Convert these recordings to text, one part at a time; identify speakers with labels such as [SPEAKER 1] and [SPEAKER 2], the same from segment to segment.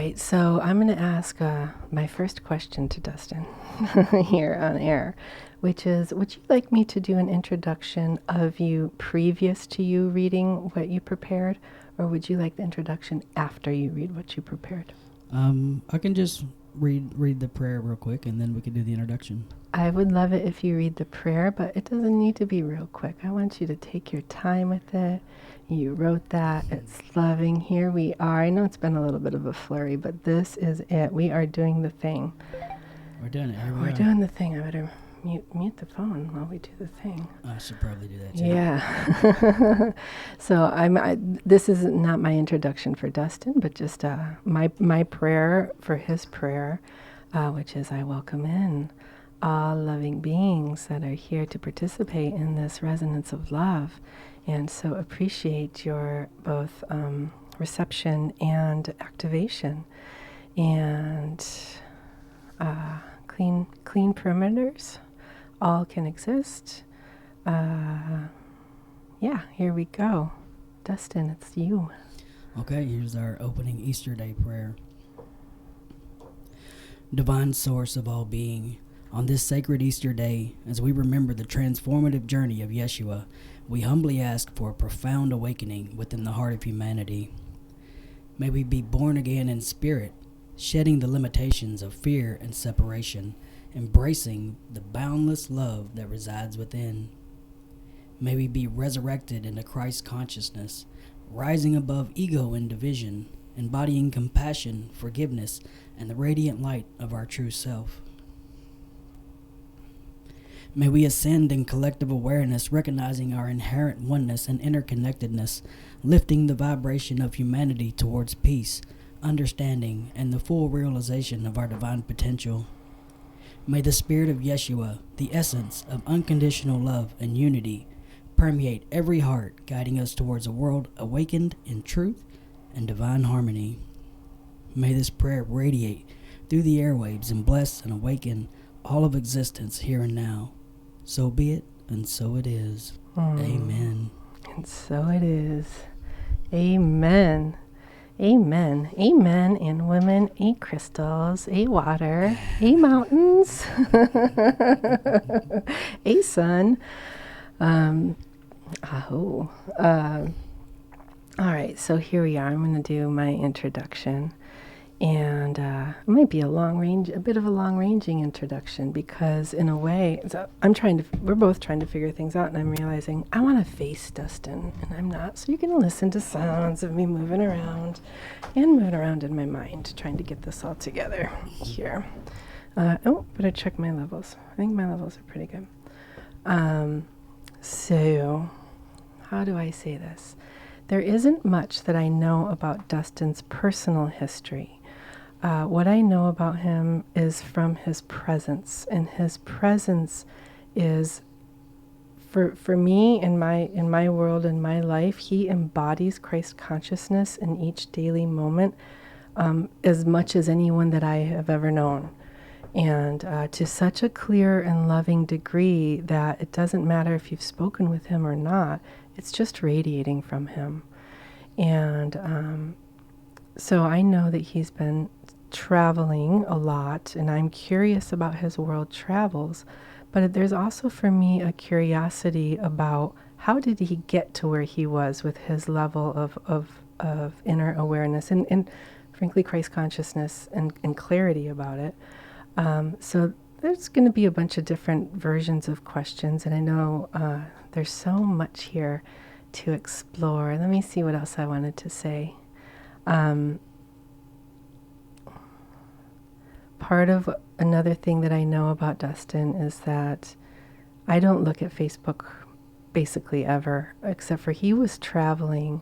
[SPEAKER 1] right, so I'm going to ask my first question to Dustin here on air, which is, would you like me to do an introduction of you previous to you reading what you prepared, or would you like the introduction after you read what you prepared?
[SPEAKER 2] I can just read the prayer real quick, and then we can do the introduction.
[SPEAKER 1] I would love it if you read the prayer, but it doesn't need to be real quick. I want you to take your time with it. You wrote that. It's loving. Here we are. I know it's been a little bit of a flurry, but this is it. We are doing the thing.
[SPEAKER 2] We're doing it. Here we
[SPEAKER 1] We're
[SPEAKER 2] are.
[SPEAKER 1] doing the thing. I better mute the phone while we do the thing.
[SPEAKER 2] I should probably do that too.
[SPEAKER 1] Yeah. So this is not my introduction for Dustin, but just my prayer for his prayer, which is, I welcome in all loving beings that are here to participate in this resonance of love. And so appreciate your both reception and activation, and clean perimeters. All can exist. Yeah, here we go. Dustin, it's you.
[SPEAKER 2] Okay, here's our opening Easter Day prayer. Divine source of all being, on this sacred Easter day, as we remember the transformative journey of Yeshua, we humbly ask for a profound awakening within the heart of humanity. May we be born again in spirit, shedding the limitations of fear and separation, embracing the boundless love that resides within. May we be resurrected into Christ consciousness, rising above ego and division, embodying compassion, forgiveness, and the radiant light of our true self. May we ascend in collective awareness, recognizing our inherent oneness and interconnectedness, lifting the vibration of humanity towards peace, understanding, and the full realization of our divine potential. May the spirit of Yeshua, the essence of unconditional love and unity, permeate every heart, guiding us towards a world awakened in truth and divine harmony. May this prayer radiate through the airwaves and bless and awaken all of existence here and now. So be it, and so it is. Amen.
[SPEAKER 1] And so it is. Amen. Amen. Amen. And women, crystals, water, mountains, sun. All right, so here we are. I'm going to do my introduction. And it might be a bit of a long-ranging introduction, because in a way, we're both trying to figure things out, and I'm realizing I want to face Dustin, and I'm not. So you're going to listen to sounds of me moving around in my mind, trying to get this all together here. Better check my levels. I think my levels are pretty good. So how do I say this? There isn't much that I know about Dustin's personal history. What I know about him is from his presence, and his presence is, for me, in my world, in my life, he embodies Christ consciousness in each daily moment, as much as anyone that I have ever known, and to such a clear and loving degree that it doesn't matter if you've spoken with him or not. It's just radiating from him. And so I know that he's been traveling a lot, and I'm curious about his world travels. But there's also for me a curiosity about how did he get to where he was with his level of inner awareness and frankly Christ consciousness and clarity about it. So there's going to be a bunch of different versions of questions, and I know there's so much here to explore. Let me see what else I wanted to say. Part of another thing that I know about Dustin is that I don't look at Facebook basically ever, except for he was traveling,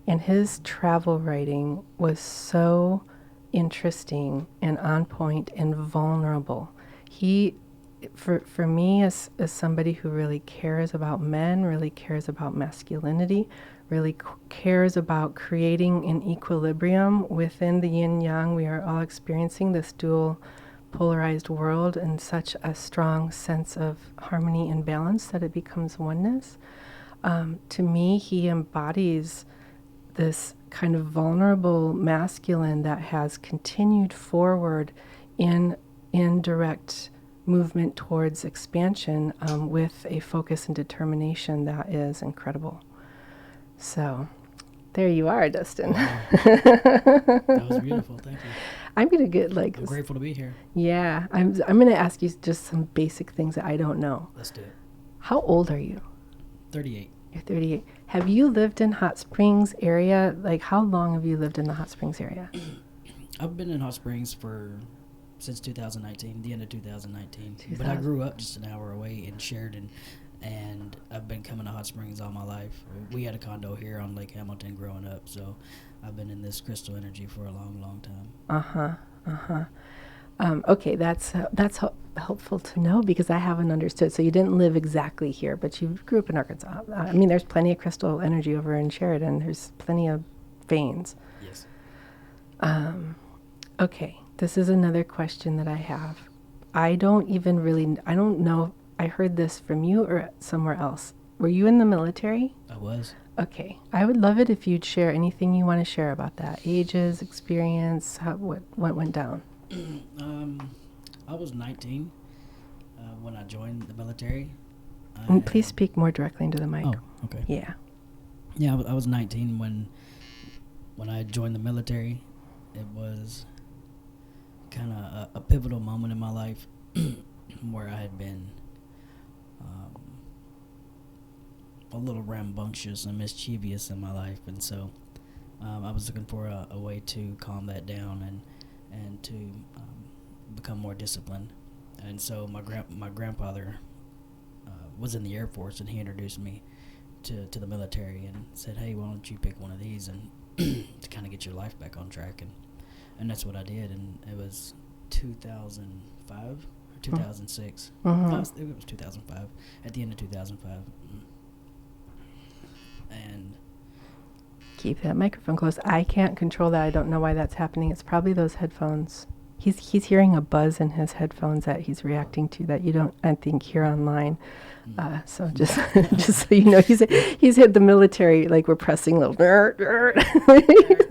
[SPEAKER 1] and his travel writing was so interesting and on point and vulnerable. He, for me, as somebody who really cares about men, really cares about masculinity, really cares about creating an equilibrium within the yin-yang. We are all experiencing this dual polarized world in such a strong sense of harmony and balance that it becomes oneness. To me, he embodies this kind of vulnerable masculine that has continued forward in direct movement towards expansion with a focus and determination that is incredible. So there you are, Dustin.
[SPEAKER 2] Wow. That was beautiful. Thank you.
[SPEAKER 1] I'm going to get
[SPEAKER 2] I'm grateful to be here.
[SPEAKER 1] Yeah, I'm going to ask you just some basic things that I don't know.
[SPEAKER 2] Let's do it.
[SPEAKER 1] How old are you?
[SPEAKER 2] 38.
[SPEAKER 1] You're 38. Have you lived in Hot Springs area? Like, how long have you lived in the Hot Springs area?
[SPEAKER 2] I've been in Hot Springs since 2019, the end of 2019. But I grew up just an hour away in Sheridan, and I've been coming to Hot Springs all my life. We had a condo here on Lake Hamilton growing up, so I've been in this crystal energy for a long, long time.
[SPEAKER 1] Okay, that's helpful to know because I haven't understood. So you didn't live exactly here, but you grew up in Arkansas. I mean, there's plenty of crystal energy over in Sheridan. There's plenty of veins.
[SPEAKER 2] Yes.
[SPEAKER 1] Okay, this is another question that I have. I don't know. I heard this from you or somewhere else. Were you in the military?
[SPEAKER 2] I was.
[SPEAKER 1] Okay, I would love it if you'd share anything you want to share about that. Ages, experience, what went down.
[SPEAKER 2] I was 19 when I joined the military.
[SPEAKER 1] And please speak more directly into the mic.
[SPEAKER 2] Oh, okay.
[SPEAKER 1] Yeah.
[SPEAKER 2] Yeah, I was 19 when I joined the military. It was kind of a pivotal moment in my life where I had been a little rambunctious and mischievous in my life, and so I was looking for a way to calm that down and to become more disciplined. And so my grandfather was in the Air Force, and he introduced me to the military and said, "Hey, why don't you pick one of these and to kind of get your life back on track?" And that's what I did. And it was 2005 or 2006.
[SPEAKER 1] Mm-hmm.
[SPEAKER 2] It was 2005. At the end of 2005. And
[SPEAKER 1] keep that microphone close. I can't control that. I don't know why that's happening. It's probably those headphones. He's hearing a buzz in his headphones that he's reacting to that you don't, I think, hear online. So just so you know, he's hit the military, like we're pressing little.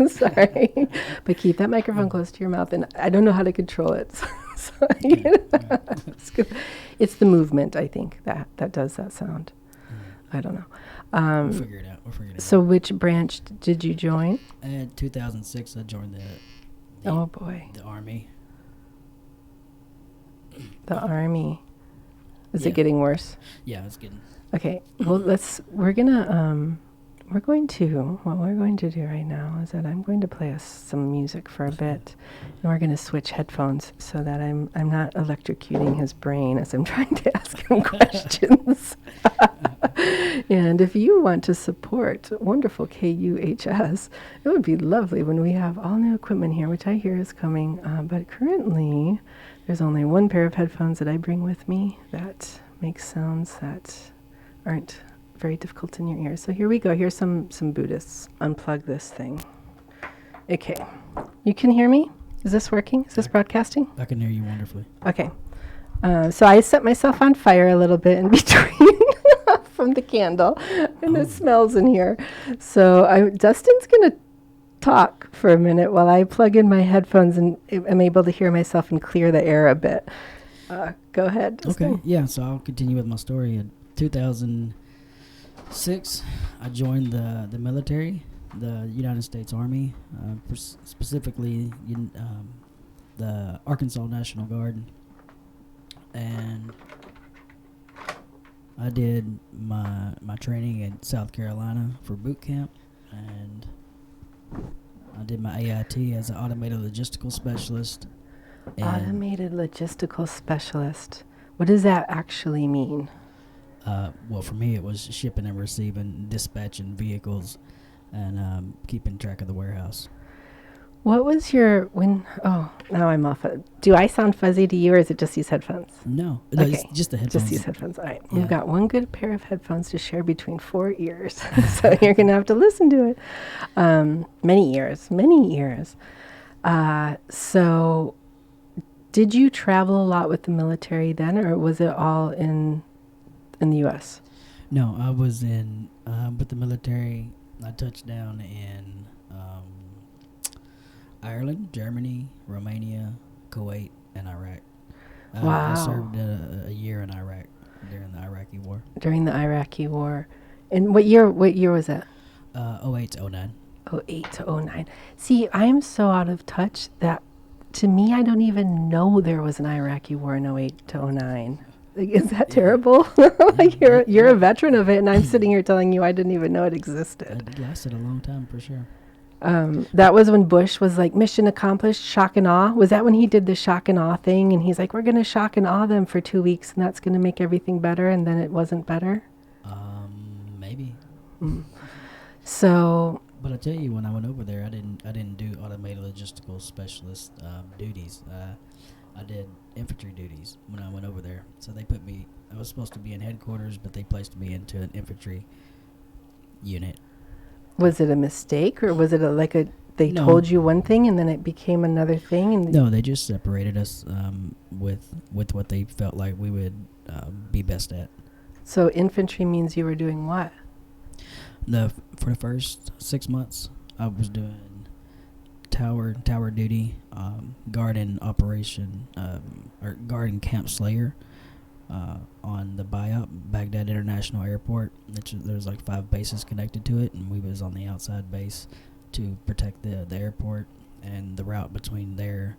[SPEAKER 1] Sorry, but keep that microphone close to your mouth, and I don't know how to control it. So, it's the movement, I think, that does that sound. I don't know.
[SPEAKER 2] We'll figure it out.
[SPEAKER 1] So which branch did you join?
[SPEAKER 2] In 2006, I joined the
[SPEAKER 1] Oh boy,
[SPEAKER 2] the Army.
[SPEAKER 1] The Army. Is it getting worse?
[SPEAKER 2] Yeah, it's getting.
[SPEAKER 1] Okay. Well, what we're going to do right now is that I'm going to play us some music for a bit, and we're going to switch headphones so that I'm not electrocuting his brain as I'm trying to ask him questions. And if you want to support wonderful KUHS, it would be lovely when we have all new equipment here, which I hear is coming. But currently, there's only one pair of headphones that I bring with me that makes sounds that aren't very difficult in your ears. So here we go. Here's some Buddhists. Unplug this thing. Okay. You can hear me? Is this working? Is this broadcasting?
[SPEAKER 2] I can hear you wonderfully.
[SPEAKER 1] Okay. So I set myself on fire a little bit in between from the candle, and it smells in here. So Dustin's going to talk for a minute while I plug in my headphones and am able to hear myself and clear the air a bit. Go ahead, Dustin.
[SPEAKER 2] Okay. Yeah, so I'll continue with my story. In 2006, I joined the military, the United States Army, specifically the Arkansas National Guard. And I did my training in South Carolina for boot camp, and I did my AIT as an automated logistical specialist.
[SPEAKER 1] Automated logistical specialist. What does that actually mean?
[SPEAKER 2] Well, for me, it was shipping and receiving, dispatching vehicles, and keeping track of the warehouse.
[SPEAKER 1] What was now I'm off. Do I sound fuzzy to you, or is it just these headphones?
[SPEAKER 2] No,
[SPEAKER 1] Okay.
[SPEAKER 2] it's just the headphones.
[SPEAKER 1] Just these headphones. All right.
[SPEAKER 2] Yeah.
[SPEAKER 1] We've got one good pair of headphones to share between 4 ears. So you're going to have to listen to it. Many ears. So did you travel a lot with the military then, or was it all in the U.S.?
[SPEAKER 2] No, I was with the military I touched down in Ireland, Germany, Romania, Kuwait, and Iraq. I
[SPEAKER 1] Wow.
[SPEAKER 2] served a year in Iraq during the Iraqi War.
[SPEAKER 1] During the Iraqi war. And what year was that?
[SPEAKER 2] 08 to 09.
[SPEAKER 1] Oh, 08 to 09. See, I'm so out of touch that to me, I don't even know there was an Iraqi war in 08 to 09. Like, is that terrible? Like you're a veteran of it, and I'm sitting here telling you I didn't even know it existed.
[SPEAKER 2] It lasted a long time for sure.
[SPEAKER 1] That was when Bush was like, mission accomplished, shock and awe. Was that when he did the shock and awe thing? And he's like, we're going to shock and awe them for 2 weeks, and that's going to make everything better. And then it wasn't better.
[SPEAKER 2] Maybe.
[SPEAKER 1] So,
[SPEAKER 2] but I tell you, when I went over there, I didn't do automated logistical specialist duties. I did infantry duties when I went over there. So they put me. I was supposed to be in headquarters, but they placed me into an infantry unit.
[SPEAKER 1] was it a mistake, or was it they
[SPEAKER 2] No.
[SPEAKER 1] told you one thing and then it became another thing? And
[SPEAKER 2] No, they just separated us with what they felt like we would be best at.
[SPEAKER 1] So infantry means you were doing what?
[SPEAKER 2] For the first 6 months, I was doing tower duty, garden operation, or garden camp slayer on the Baghdad International Airport. There's like 5 bases connected to it, and we was on the outside base to protect the airport and the route between there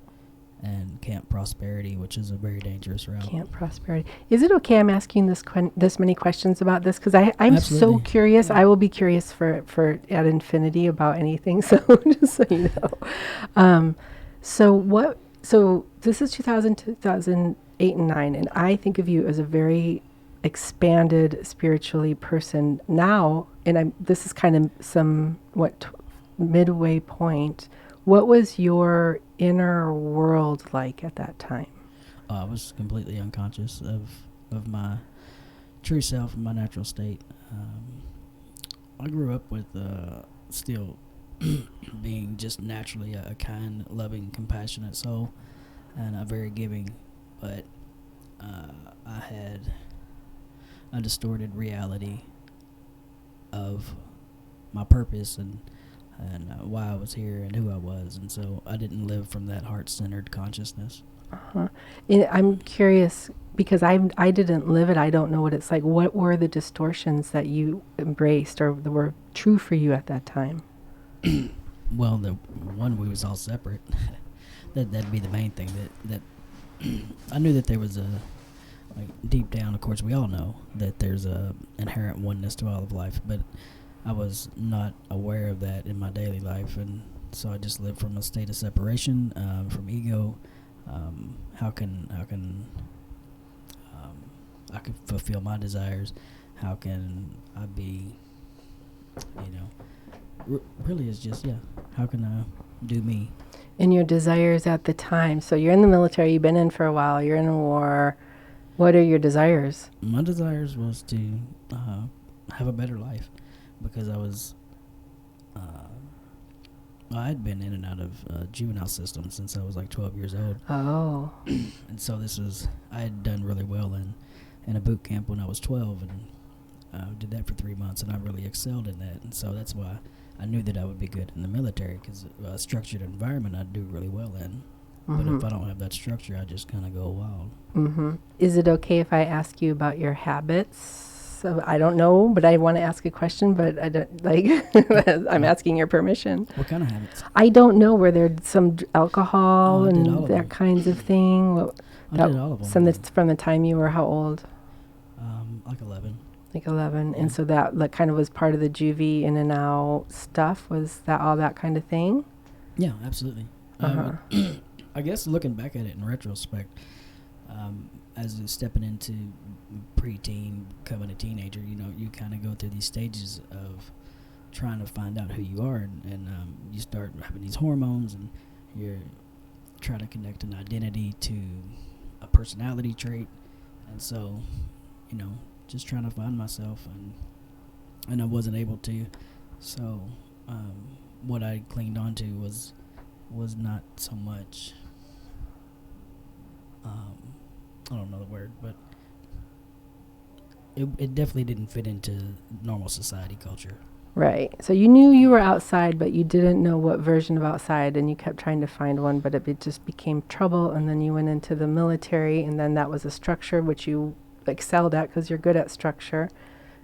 [SPEAKER 2] and Camp Prosperity, which is a very dangerous route.
[SPEAKER 1] Camp Prosperity. Is it okay I'm asking this many questions about this? Because I'm
[SPEAKER 2] Absolutely.
[SPEAKER 1] so curious. I will be curious for ad infinity about anything. So just so you know. So this is 2008 and 9, and I think of you as a very expanded spiritually person now. And this is kind of midway point. What was your inner world like at that time?
[SPEAKER 2] I was completely unconscious of my true self and my natural state. I grew up with still being just naturally a kind, loving, compassionate soul, and a very giving, but I had a distorted reality of my purpose and why I was here and who I was, and so I didn't live from that heart-centered consciousness.
[SPEAKER 1] Uh-huh. I'm curious because I didn't live it. I don't know what it's like. What were the distortions that you embraced or that were true for you at that time?
[SPEAKER 2] Well, the one, we was all separate. That'd be the main thing. That I knew that there was deep down, of course, we all know that there's a inherent oneness to all of life, but I was not aware of that in my daily life, and so I just lived from a state of separation from ego. How can I could fulfill my desires? How can I be, really it's just, how can I do me?
[SPEAKER 1] And your desires at the time. So you're in the military, you've been in for a while, you're in a war. What are your desires?
[SPEAKER 2] My desires was to have a better life, because I was, I had been in and out of juvenile system since I was like 12 years old.
[SPEAKER 1] Oh.
[SPEAKER 2] And so I had done really well in a boot camp when I was 12, and did that for 3 months, and I really excelled in that. And so that's why I knew that I would be good in the military, because a structured environment I'd do really well in. But if I don't have that structure, I just kind of go wild.
[SPEAKER 1] Mm-hmm. Is it okay if I ask you about your habits? So I don't know, but I want to ask a question, but I don't I'm asking your permission.
[SPEAKER 2] What kind of habits?
[SPEAKER 1] I don't know. Were there some alcohol
[SPEAKER 2] I did all
[SPEAKER 1] and
[SPEAKER 2] of
[SPEAKER 1] that
[SPEAKER 2] them.
[SPEAKER 1] kinds of thing?
[SPEAKER 2] I did all of them.
[SPEAKER 1] From the time you were how old?
[SPEAKER 2] Like 11.
[SPEAKER 1] Like 11.
[SPEAKER 2] Yeah.
[SPEAKER 1] And so that kind of was part of the juvie in and out stuff. Was that all that kind of thing?
[SPEAKER 2] Yeah, absolutely.
[SPEAKER 1] Uh-huh.
[SPEAKER 2] I guess looking back at it in retrospect, as stepping into preteen, becoming a teenager, you kind of go through these stages of trying to find out who you are, and you start having these hormones, and you're trying to connect an identity to a personality trait, and so, just trying to find myself, and I wasn't able to, so what I clinged on to was not so much, I don't know the word, but it definitely didn't fit into normal society culture.
[SPEAKER 1] Right. So you knew you were outside, but you didn't know what version of outside, and you kept trying to find one, but it just became trouble, and then you went into the military, and then that was a structure which you excelled at because you're good at structure.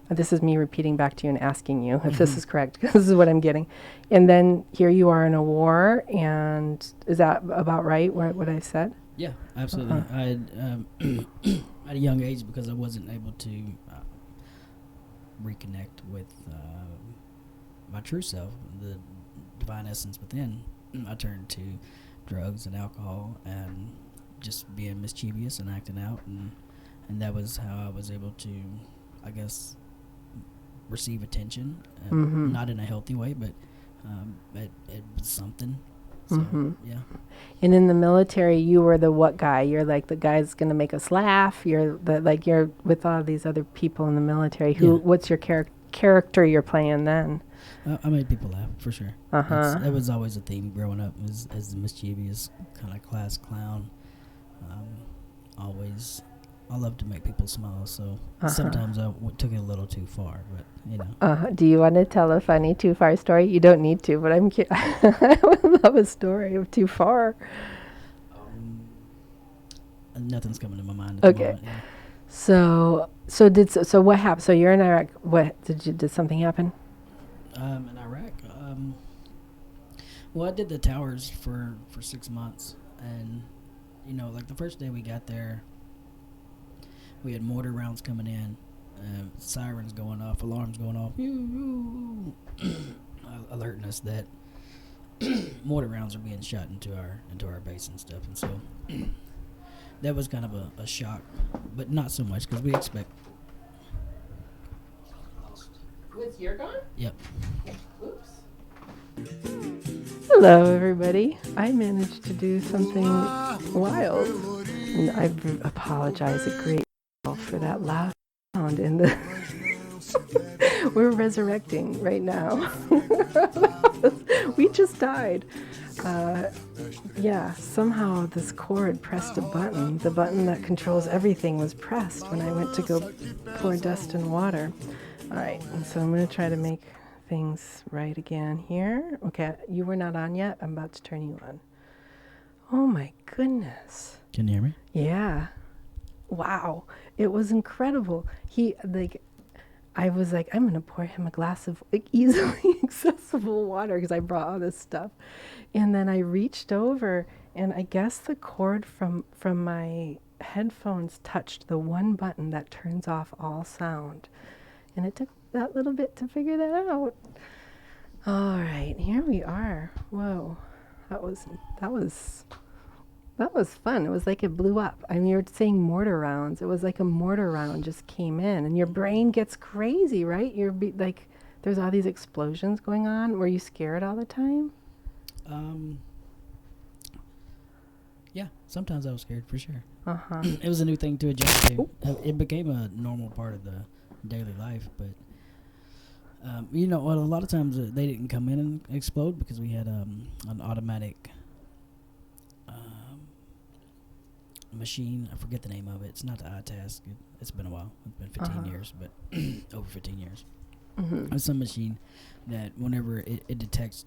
[SPEAKER 1] This is me repeating back to you and asking you if this is correct, because this is what I'm getting. And then here you are in a war, and is that about right, what I said?
[SPEAKER 2] Yeah, absolutely. I had, at a young age, because I wasn't able to reconnect with my true self, the divine essence within, I turned to drugs and alcohol and just being mischievous and acting out, and that was how I was able to, I guess, receive attention, not in a healthy way, but it was something. So, yeah.
[SPEAKER 1] And in the military, you were the what guy? You're like the guy that's going to make us laugh. You're you're with all these other people in the military. What's your character you're playing then?
[SPEAKER 2] I made people laugh, for sure. That was always a theme growing up, as the mischievous kind of class clown. I love to make people smile, so sometimes I took it a little too far, but you know.
[SPEAKER 1] Do you want to tell a funny too far story? You don't need to, but I would love a story of too far.
[SPEAKER 2] Nothing's coming to my mind at the moment. Yeah.
[SPEAKER 1] So what happened? So you're in Iraq. What did something happen?
[SPEAKER 2] In Iraq, well, I did the towers for 6 months, and like the first day we got there, we had mortar rounds coming in, sirens going off, alarms going off, alerting us that mortar rounds are being shot into our base and stuff. And so that was kind of a shock, but not so much because we expect.
[SPEAKER 1] Was your gone?
[SPEAKER 2] Yep.
[SPEAKER 1] Oops. Hello, everybody. I managed to do something wild, and I apologize a great deal for that loud sound in the. We're resurrecting right now. We just died. Somehow this cord pressed a button. The button that controls everything was pressed when I went to go pour Dustin water. All right, and so I'm going to try to make things right again here. Okay, you were not on yet. I'm about to turn you on. Oh my goodness.
[SPEAKER 2] Can you hear me?
[SPEAKER 1] Yeah. Wow. It was incredible. I was like, I'm going to pour him a glass of easily accessible water because I brought all this stuff. And then I reached over, and I guess the cord from my headphones touched the one button that turns off all sound. And it took that little bit to figure that out. All right, here we are. Whoa, that was fun. It was like it blew up. I mean, you were saying mortar rounds. It was like a mortar round just came in, and your brain gets crazy, right? There's all these explosions going on. Were you scared all the time?
[SPEAKER 2] Yeah, sometimes I was scared for sure. It was a new thing to adjust to. It became a normal part of the daily life, but a lot of times they didn't come in and explode because we had an automatic machine. I forget the name of it. It's not the iTask. It's been a while. It's been 15 years, but over 15 years. It's some machine that whenever it detects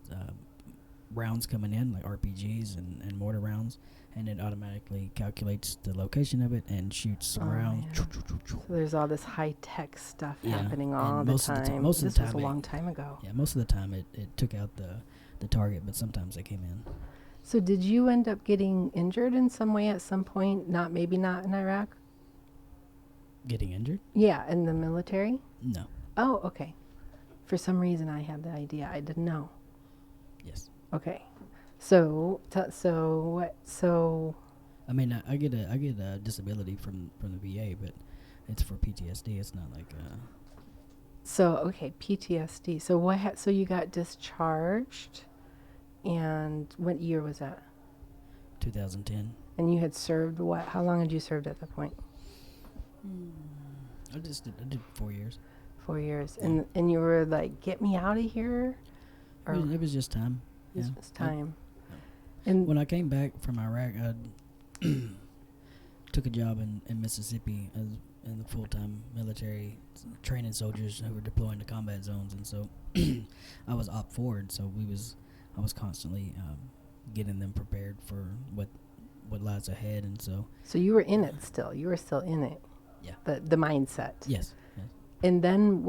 [SPEAKER 2] rounds coming in, like RPGs and mortar rounds, and it automatically calculates the location of it and shoots some rounds.
[SPEAKER 1] Yeah. So there's all this high-tech stuff happening all the time.
[SPEAKER 2] Most of the time,
[SPEAKER 1] this was a long time ago.
[SPEAKER 2] Yeah, most of the time it took out the target, but sometimes they came in.
[SPEAKER 1] So did you end up getting injured in some way at some point? Maybe not in Iraq?
[SPEAKER 2] Getting injured?
[SPEAKER 1] Yeah, in the military?
[SPEAKER 2] No.
[SPEAKER 1] Oh, okay. For some reason I had the idea. I didn't know.
[SPEAKER 2] Yes.
[SPEAKER 1] Okay. So what? So.
[SPEAKER 2] I mean, I get a disability from the VA, but it's for PTSD. It's not like.
[SPEAKER 1] So okay, PTSD. So what? So you got discharged, and what year was that?
[SPEAKER 2] 2010.
[SPEAKER 1] And you had served what? How long had you served at that point?
[SPEAKER 2] I did 4 years.
[SPEAKER 1] 4 years,
[SPEAKER 2] Yeah.
[SPEAKER 1] and you were like, get me out of here. Or
[SPEAKER 2] It was just time.
[SPEAKER 1] it was just time.
[SPEAKER 2] And when I came back from Iraq, I took a job in Mississippi in the full-time military, training soldiers who were deploying to combat zones, and so I was op forward. So I was constantly getting them prepared for what lies ahead, and so.
[SPEAKER 1] So you were in it still. You were still in it.
[SPEAKER 2] Yeah.
[SPEAKER 1] The mindset.
[SPEAKER 2] Yes.
[SPEAKER 1] And then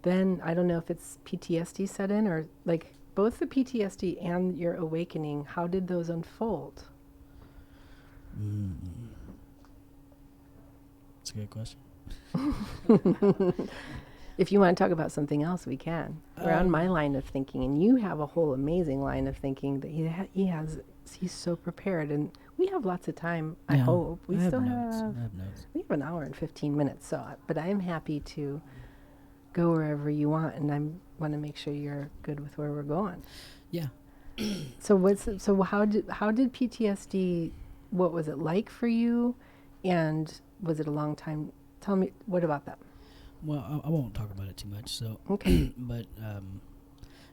[SPEAKER 1] then I don't know if it's PTSD set in, or like both the PTSD and your awakening. How did those unfold?
[SPEAKER 2] That's a good question.
[SPEAKER 1] If you want to talk about something else, we can. We're on my line of thinking, and you have a whole amazing line of thinking that he's so prepared, and we have lots of time. I hope we still have.
[SPEAKER 2] I have notes.
[SPEAKER 1] We have an hour and 15 minutes, but I am happy to go wherever you want, and I want to make sure you're good with where we're going.
[SPEAKER 2] Yeah.
[SPEAKER 1] So how did PTSD? What was it like for you, and was it a long time? Tell me, what about that?
[SPEAKER 2] Well, I won't talk about it too much. So,
[SPEAKER 1] okay.
[SPEAKER 2] But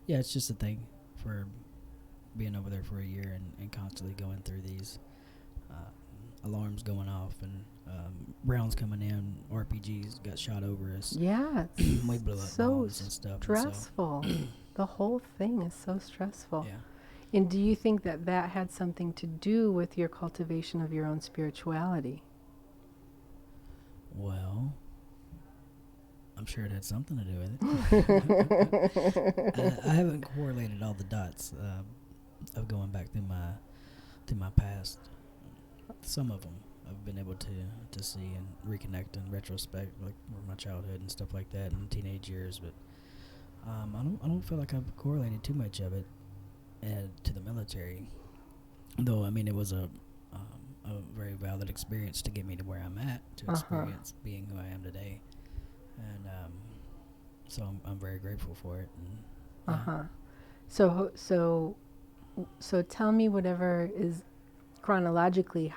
[SPEAKER 2] yeah, it's just a thing for being over there for a year and constantly going through these alarms going off and rounds coming in. RPGs got shot over us.
[SPEAKER 1] Yeah,
[SPEAKER 2] we blew up bombs and stuff.
[SPEAKER 1] Stressful. The whole thing is so stressful.
[SPEAKER 2] Yeah.
[SPEAKER 1] And do you think that had something to do with your cultivation of your own spirituality?
[SPEAKER 2] Well, I'm sure it had something to do with it. I haven't correlated all the dots of going back through my past. Some of them I've been able to see and reconnect in retrospect, like my childhood and stuff like that, and teenage years. But I don't feel like I've correlated too much of it to the military. Though I mean, it was a very valid experience to get me to where I'm at, to experience being who I am today. And so I'm very grateful for it. And,
[SPEAKER 1] So tell me whatever is chronologically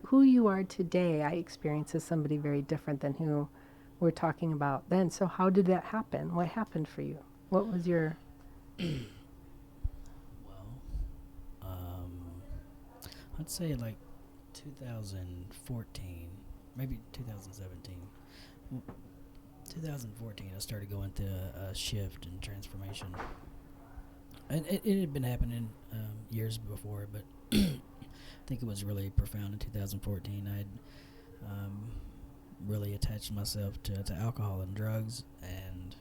[SPEAKER 1] who you are today. I experience as somebody very different than who we're talking about then. So how did that happen? What happened for you? What was your?
[SPEAKER 2] Well, I'd say like 2014, maybe 2017. 2014, I started going through a shift and transformation. And it had been happening years before, but I think it was really profound in 2014. I had really attached myself to alcohol and drugs, and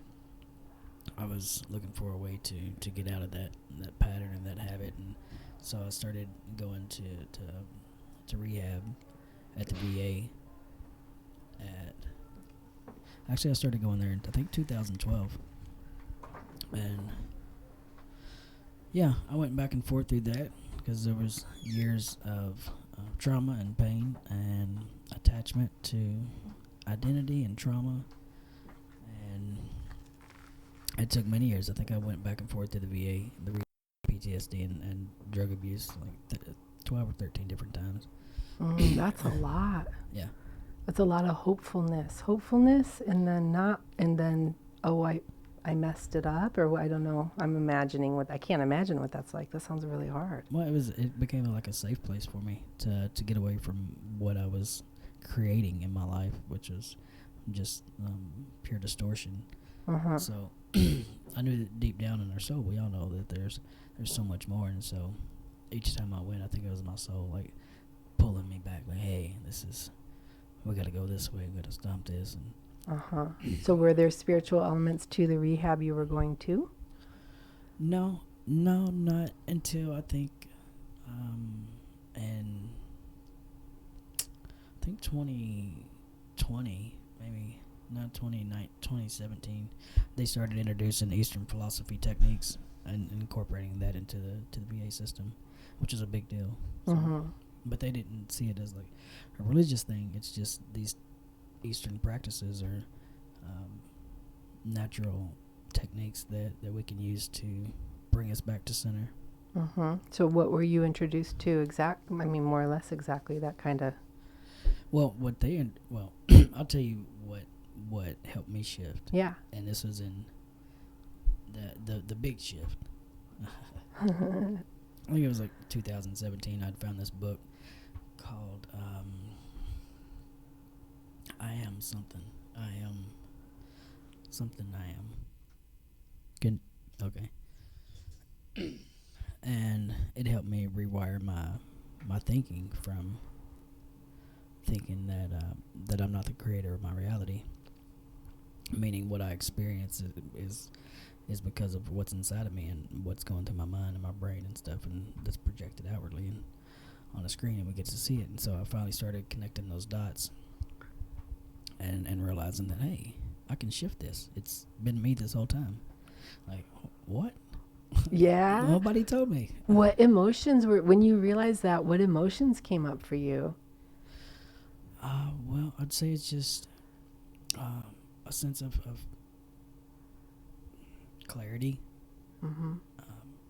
[SPEAKER 2] I was looking for a way to get out of that pattern and that habit. And so I started going to rehab at the VA. Actually, I started going there in, I think, 2012. And yeah, I went back and forth through that because there was years of trauma and pain and attachment to identity and trauma. And it took many years. I think I went back and forth to the VA, the PTSD and drug abuse, like 12 or 13 different times.
[SPEAKER 1] That's a lot.
[SPEAKER 2] Yeah.
[SPEAKER 1] That's a lot of hopefulness, and then I messed it up, or I don't know. I can't imagine what that's like. That sounds really hard.
[SPEAKER 2] Well, it became like a safe place for me to get away from what I was creating in my life, which was just pure distortion. So I knew that deep down in our soul, we all know that there's so much more, and so each time I went, I think it was my soul like pulling me back, like, hey, we got to go this way, we got to stop this. And
[SPEAKER 1] So were there spiritual elements to the rehab you were going to?
[SPEAKER 2] No, not until I think, and I think 2020, maybe not 2017, they started introducing Eastern philosophy techniques and incorporating that into the VA system, which is a big deal. So, but they didn't see it as like a religious thing. It's just these Eastern practices are natural techniques that we can use to bring us back to center.
[SPEAKER 1] So what were you introduced to more or less exactly that kind of?
[SPEAKER 2] Well, I'll tell you what helped me shift.
[SPEAKER 1] Yeah.
[SPEAKER 2] And this was in the big shift. I think it was like 2017. I'd found this book called I am something. I am something. I am. Good. Okay. And it helped me rewire my thinking from thinking that I'm not the creator of my reality. Meaning, what I experience is because of what's inside of me and what's going through my mind and my brain and stuff, and that's projected outwardly and on the screen, and we get to see it. And so I finally started connecting those dots and realizing that, hey, I can shift this. It's been me this whole time. Like, what?
[SPEAKER 1] Yeah.
[SPEAKER 2] Nobody told me.
[SPEAKER 1] What emotions were, when you realized that, what emotions came up for you?
[SPEAKER 2] Well, I'd say it's just a sense of clarity,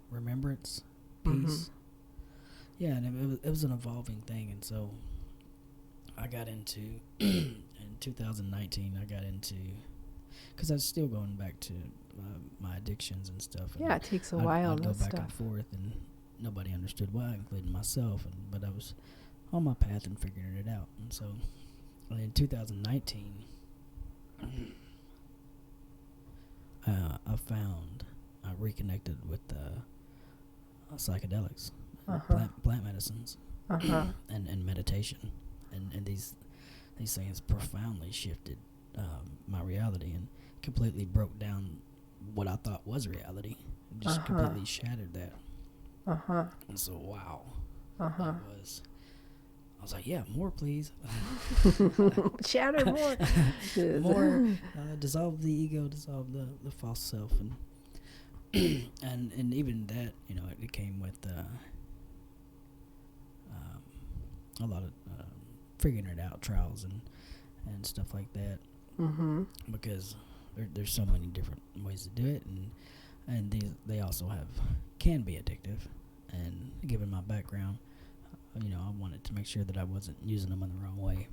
[SPEAKER 2] remembrance, peace. Yeah, and it was an evolving thing, and so I got into in 2019. I got into, because I was still going back to my addictions and stuff. And
[SPEAKER 1] Yeah, it takes a while.
[SPEAKER 2] I'd go back and forth, and nobody understood why, including myself. But I was on my path and figuring it out. And so in 2019, I reconnected with psychedelics, plant medicines, and meditation, and these things profoundly shifted my reality and completely broke down what I thought was reality. It just completely shattered that. And so, wow, I was like, yeah, more, please.
[SPEAKER 1] Shatter more.
[SPEAKER 2] More. Dissolve the ego, dissolve the false self, and and even that, it came with a lot of figuring it out, trials and stuff like that. Because there's so many different ways to do it, and they also can be addictive. And given my background, I wanted to make sure that I wasn't using them in the wrong way.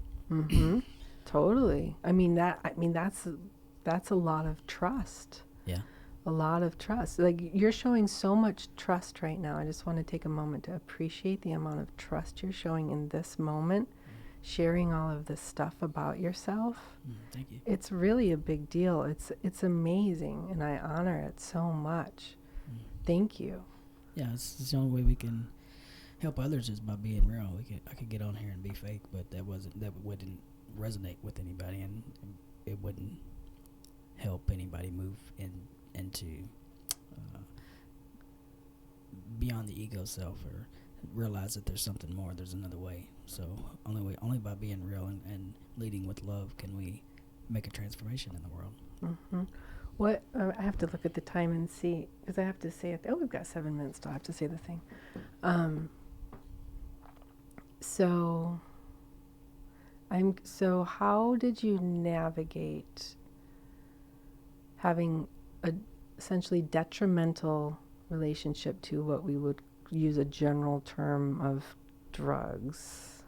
[SPEAKER 1] Totally. I mean that's a lot of trust.
[SPEAKER 2] Yeah.
[SPEAKER 1] A lot of trust. Like, you're showing so much trust right now. I just want to take a moment to appreciate the amount of trust you're showing in this moment, sharing all of this stuff about yourself.
[SPEAKER 2] Thank you.
[SPEAKER 1] It's really a big deal. It's amazing, and I honor it so much. Thank you.
[SPEAKER 2] Yeah, it's the only way we can help others is by being real. I could get on here and be fake, but that wouldn't resonate with anybody, and it wouldn't help anybody move into beyond the ego self, or realize that there's something more. There's another way. So only by being real and leading with love can we make a transformation in the world.
[SPEAKER 1] What I have to look at the time and see, because I have to say it. Oh, we've got 7 minutes till I have to say the thing. So how did you navigate having a essentially detrimental relationship to what we would use a general term of drugs,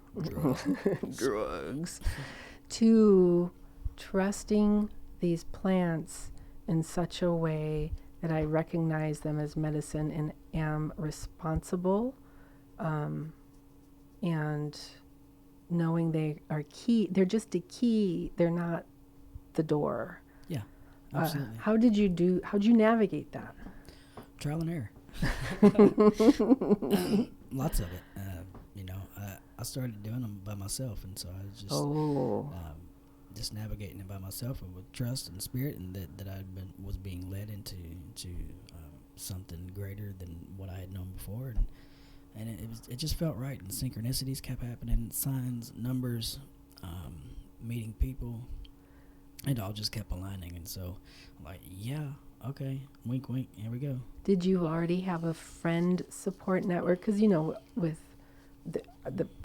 [SPEAKER 1] to trusting these plants in such a way that I recognize them as medicine and am responsible, and knowing they are key. They're just a key. They're not the door.
[SPEAKER 2] Yeah, absolutely.
[SPEAKER 1] How'd you navigate that?
[SPEAKER 2] Trial and error. Lots of it. I started doing them by myself, and so I was just navigating it by myself, and with trust and spirit, and that I was being led into something greater than what I had known before, and it just felt right, and synchronicities kept happening, signs, numbers, meeting people. It all just kept aligning, and so I'm like, yeah, okay, wink, wink, here we go.
[SPEAKER 1] Did you already have a friend support network? Because, with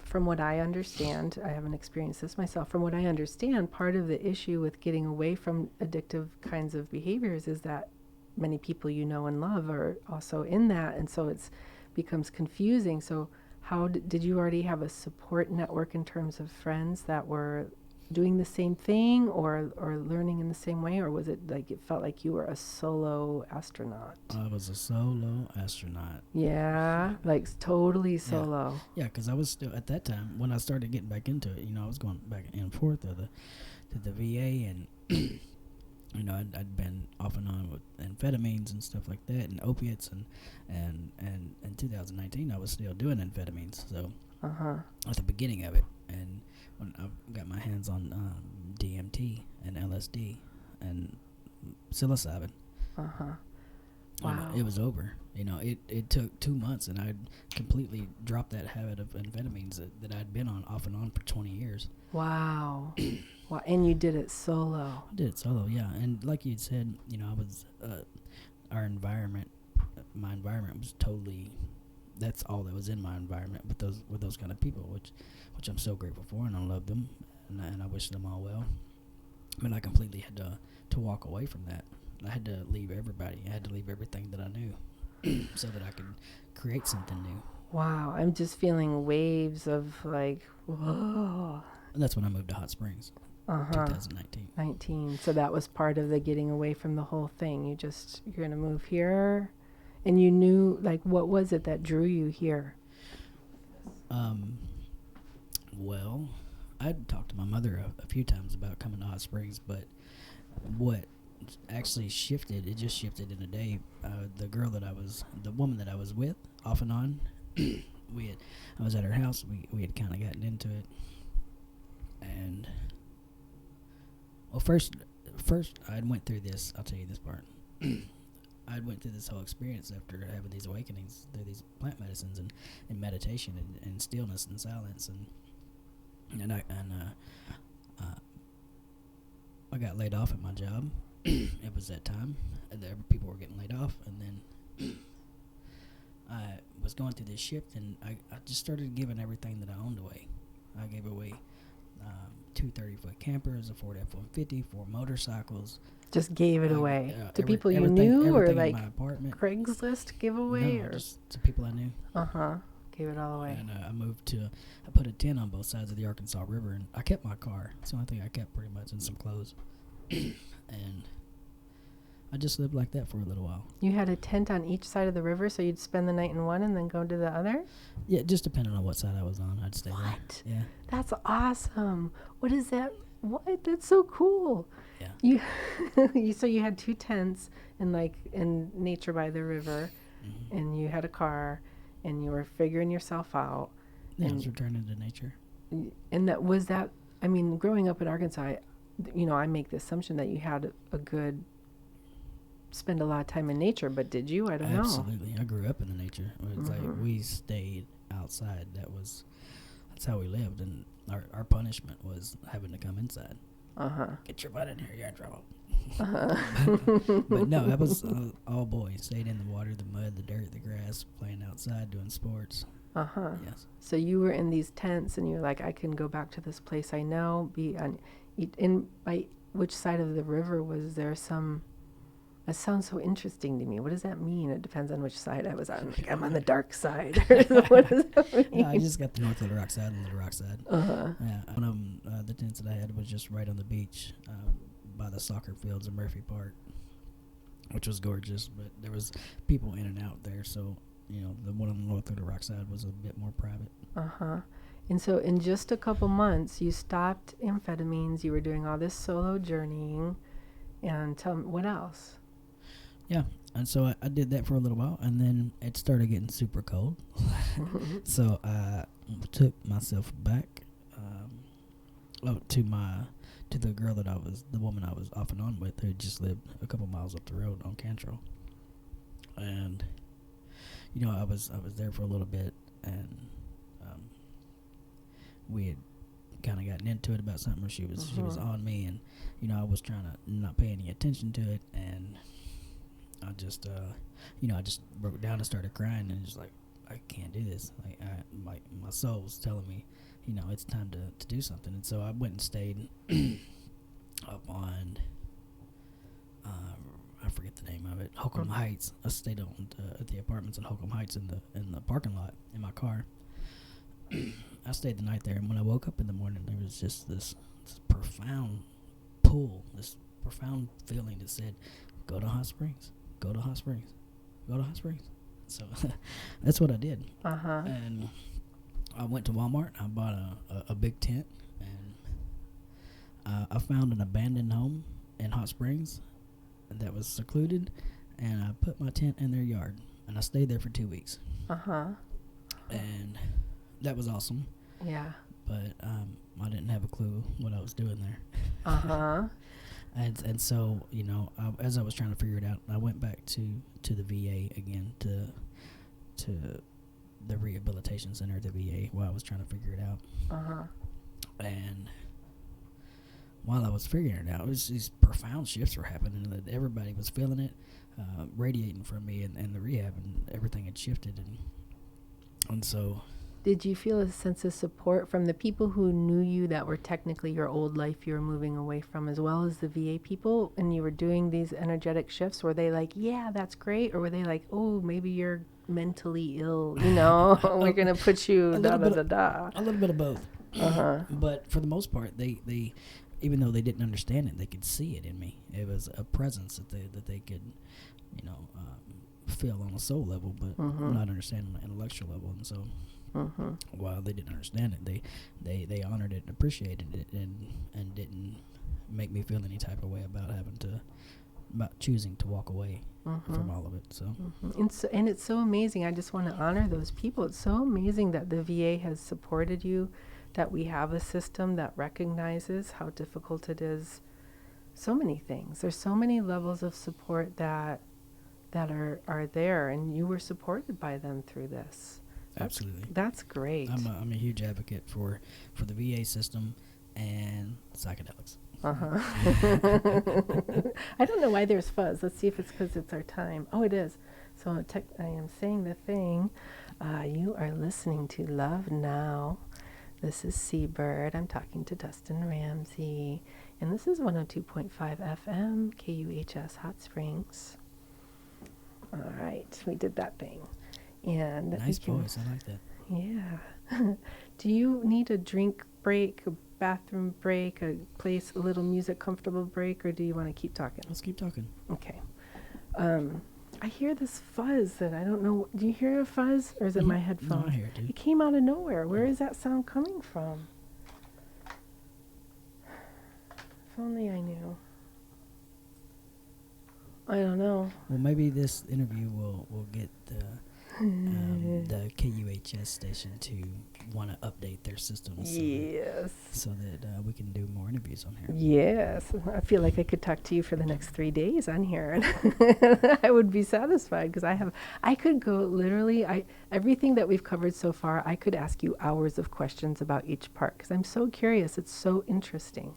[SPEAKER 1] from what I understand, I haven't experienced this myself, from what I understand, part of the issue with getting away from addictive kinds of behaviors is that many people you know and love are also in that, and so it becomes confusing. So how did you already have a support network in terms of friends that were doing the same thing or learning in the same way, or was it like it felt like you were a solo astronaut?
[SPEAKER 2] I was a solo astronaut.
[SPEAKER 1] Yeah, like totally solo.
[SPEAKER 2] Yeah, because I was still, at that time, when I started getting back into it, I was going back and forth of the the VA, and you know, I'd been off and on with amphetamines and stuff like that, and opiates, and in 2019 I was still doing amphetamines. So at the beginning of it, and when I got my hands on DMT and LSD and psilocybin,
[SPEAKER 1] wow,
[SPEAKER 2] it was over. You know, it took 2 months, and I'd completely dropped that habit of amphetamines that I'd been on off and on for 20 years.
[SPEAKER 1] Wow. Wow. And you did it solo.
[SPEAKER 2] I did it solo, yeah. And like you'd said, you know, I was our environment, my environment was totally, that's all that was in my environment with those kind of people, which I'm so grateful for, and I love them, and I wish them all well. But I completely had to walk away from that. I had to leave everybody. I had to leave everything that I knew so that I could create something new.
[SPEAKER 1] Wow. I'm just feeling waves of like, whoa.
[SPEAKER 2] And that's when I moved to Hot Springs, 2019.
[SPEAKER 1] 19. So that was part of the getting away from the whole thing. You're going to move here. And you knew, like, what was it that drew you here?
[SPEAKER 2] Well, I'd talked to my mother a few times about coming to Hot Springs, but what actually shifted, it just shifted in a day. The woman that I was with, off and on, I was at her house, we had kind of gotten into it. And, well, first I went through this, I'll tell you this part. I went through this whole experience after having these awakenings through these plant medicines and meditation and stillness and silence, and I got laid off at my job. It was that time, and people were getting laid off, and then I was going through this shift, and I just started giving everything that I owned away. I gave away 2 30-foot campers, a Ford F-150, 4 motorcycles.
[SPEAKER 1] Just gave it away to people you knew, or like Craigslist giveaway, or
[SPEAKER 2] just to people I knew.
[SPEAKER 1] Gave it all away.
[SPEAKER 2] And I put a tent on both sides of the Arkansas River, and I kept my car. It's the only thing I kept, pretty much, and some clothes. And I just lived like that for a little while.
[SPEAKER 1] You had a tent on each side of the river, so you'd spend the night in one and then go to the other?
[SPEAKER 2] Yeah, just depending on what side I was on, I'd stay there.
[SPEAKER 1] What?
[SPEAKER 2] Yeah.
[SPEAKER 1] That's awesome. What is that? What? That's so cool.
[SPEAKER 2] Yeah.
[SPEAKER 1] So you had 2 tents in nature by the river, and you had a car, and you were figuring yourself out.
[SPEAKER 2] Yeah, I was returning to nature.
[SPEAKER 1] And I mean, growing up in Arkansas, I make the assumption that you had spend a lot of time in nature, but did you? I don't know.
[SPEAKER 2] Absolutely. I grew up in the nature. It was like we stayed outside. That's how we lived, and our punishment was having to come inside. Get your butt in here, you're in trouble. But no, that was all boys. Stayed in the water, the mud, the dirt, the grass, playing outside, doing sports. Yes.
[SPEAKER 1] So you were in these tents, and you're like, I can go back to this place I know. By which side of the river was there some? That sounds so interesting to me. What does that mean? It depends on which side I was on. Like, I'm on the dark side. What does that mean?
[SPEAKER 2] No, I just got the North Little Rock side and Little Rock side. Yeah, one of the tents that I had was just right on the beach, by the soccer fields in Murphy Park, which was gorgeous. But there was people in and out there, so the one on the North Little Rock side was a bit more private.
[SPEAKER 1] And so, in just a couple months, you stopped amphetamines. You were doing all this solo journeying, and tell me what else.
[SPEAKER 2] Yeah, and so I did that for a little while, and then it started getting super cold. So I took myself back to the girl the woman I was off and on with, who just lived a couple miles up the road on Cantrell. And I was there for a little bit, and we had kind of gotten into it about something where she was on me, and I was trying to not pay any attention to it, and I just I just broke down and started crying, and just like, I can't do this. Like, my soul was telling me, it's time to do something. And so I went and stayed up on I forget the name of it, Holcomb Heights. I stayed on at the apartments in Holcomb Heights in the parking lot in my car. I stayed the night there, and when I woke up in the morning, there was just this profound pull, this profound feeling that said, go to Hot Springs. Go to Hot Springs. Go to Hot Springs. So that's what I did. And I went to Walmart. I bought a big tent, and I found an abandoned home in Hot Springs that was secluded, and I put my tent in their yard, and I stayed there for 2 weeks. And that was awesome.
[SPEAKER 1] Yeah.
[SPEAKER 2] But I didn't have a clue what I was doing there. And so, you know, as I was trying to figure it out, I went back to the VA again, to the rehabilitation center at the VA while I was trying to figure it out. And while I was figuring it out, these profound shifts were happening. That everybody was feeling it, radiating from me, and the rehab and everything had shifted. And so...
[SPEAKER 1] Did you feel a sense of support from the people who knew you that were technically your old life you were moving away from, as well as the VA people, and you were doing these energetic shifts? Were they like, yeah, that's great? Or were they like, oh, maybe you're mentally ill, you know, we're going to put you da-da-da-da?
[SPEAKER 2] A little bit of both. But for the most part, they even though they didn't understand it, they could see it in me. It was a presence that they could, you know, feel on a soul level, but not understand on an intellectual level. And so... while they didn't understand it, they honored it and appreciated it, and didn't make me feel any type of way about choosing to walk away from all of it. So.
[SPEAKER 1] And it's so amazing. I just want to honor those people. It's so amazing that the VA has supported you, that we have a system that recognizes how difficult it is. So many things. There's so many levels of support that are there, and you were supported by them through this.
[SPEAKER 2] Absolutely.
[SPEAKER 1] That's great.
[SPEAKER 2] I'm a huge advocate for the VA system and psychedelics.
[SPEAKER 1] I don't know why there's fuzz. Let's see if it's because it's our time. Oh, it is. So I am saying the thing. You are listening to Love Now. This is Seabird. I'm talking to Dustin Ramsey. And this is 102.5 FM, KUHS Hot Springs. All right. We did that thing. And
[SPEAKER 2] nice voice. I like that.
[SPEAKER 1] Yeah. Do you need a drink break, a bathroom break, a little music comfortable break, or do you want to keep talking?
[SPEAKER 2] Let's keep talking.
[SPEAKER 1] Okay. I hear this fuzz that I don't know. Do you hear a fuzz, or is it my headphones?
[SPEAKER 2] No, I hear it, dude.
[SPEAKER 1] It came out of nowhere. Where is that sound coming from? If only I knew. I don't know.
[SPEAKER 2] Well, maybe this interview will get the KUHS station to want to update their systems.
[SPEAKER 1] Yes.
[SPEAKER 2] So that we can do more interviews on here.
[SPEAKER 1] Yes. I feel like I could talk to you for the next 3 days on here, and I would be satisfied, because I could go literally, everything that we've covered so far, I could ask you hours of questions about each part, because I'm so curious. It's so interesting.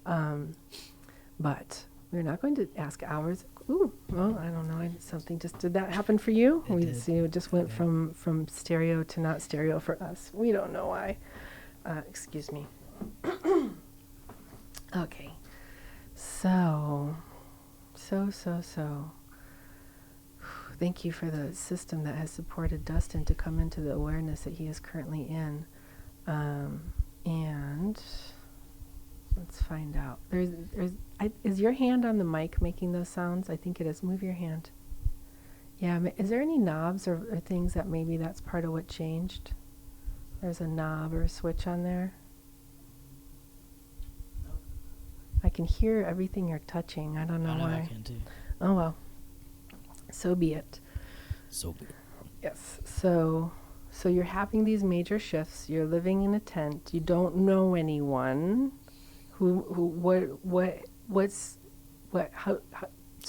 [SPEAKER 1] But we're not going to ask hours. Ooh, well, I don't know. Did that happen for you? It just went from stereo to not stereo for us. We don't know why. Excuse me. Okay. So. Thank you for the system that has supported Dustin to come into the awareness that he is currently in. And let's find out. Is your hand on the mic making those sounds? I think it is. Move your hand. Yeah. Is there any knobs or things that maybe that's part of what changed? There's a knob or a switch on there.
[SPEAKER 2] No.
[SPEAKER 1] I can hear everything you're touching. I don't know why.
[SPEAKER 2] I can too.
[SPEAKER 1] Oh, well. So be it.
[SPEAKER 2] So be it.
[SPEAKER 1] Yes. So you're having these major shifts. You're living in a tent. You don't know anyone. So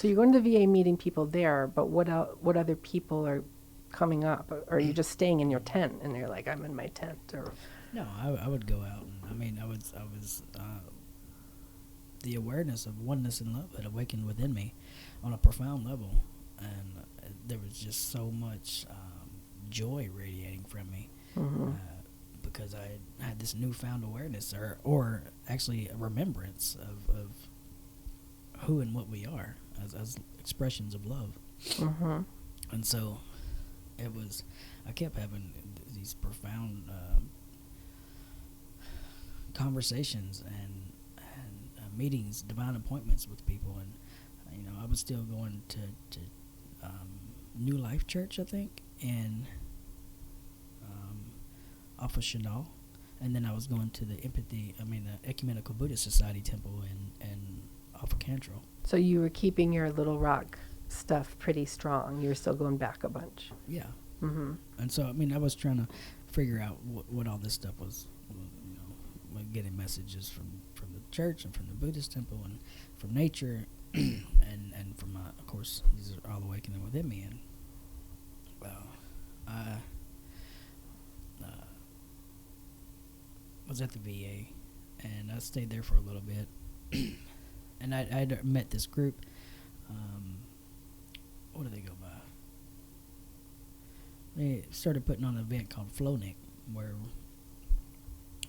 [SPEAKER 1] you're going to the VA meeting people there, but what other people are coming up? Or are you just staying in your tent and you're like, I'm in my tent? Or
[SPEAKER 2] no, I would go out, and I was the awareness of oneness and love had awakened within me on a profound level, and there was just so much joy radiating from me. Because I had this newfound awareness, or actually a remembrance of who and what we are as expressions of love. And so I kept having these profound conversations and meetings, divine appointments with people, and I was still going to New Life Church, I think, and off of Chanel, And then I was going to the Ecumenical Buddhist Society temple in off of Cantrell.
[SPEAKER 1] So you were keeping your Little Rock stuff pretty strong. You were still going back a bunch.
[SPEAKER 2] Yeah.
[SPEAKER 1] Mm-hmm.
[SPEAKER 2] And so, I mean, I was trying to figure out what all this stuff was, like getting messages from the church and from the Buddhist temple and from nature and from, of course, these are all awakening within me. And, I was at the VA, and I stayed there for a little bit. And I'd met this group. What do they go by? They started putting on an event called Flownik, where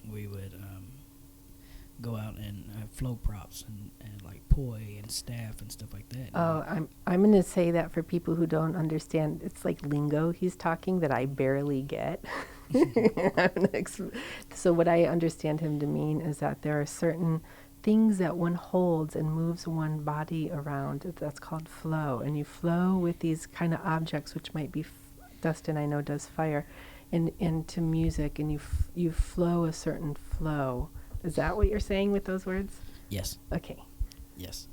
[SPEAKER 2] we would go out and have flow props and like poi and staff and stuff like that.
[SPEAKER 1] Oh, I'm going to say that for people who don't understand. It's like lingo he's talking that I barely get. So what I understand him to mean is that there are certain things that one holds and moves one body around. That's called flow. And you flow with these kind of objects, which might be, Dustin I know does fire, into music, and you flow a certain flow. Is that what you're saying with those words?
[SPEAKER 2] Yes.
[SPEAKER 1] Okay.
[SPEAKER 2] Yes.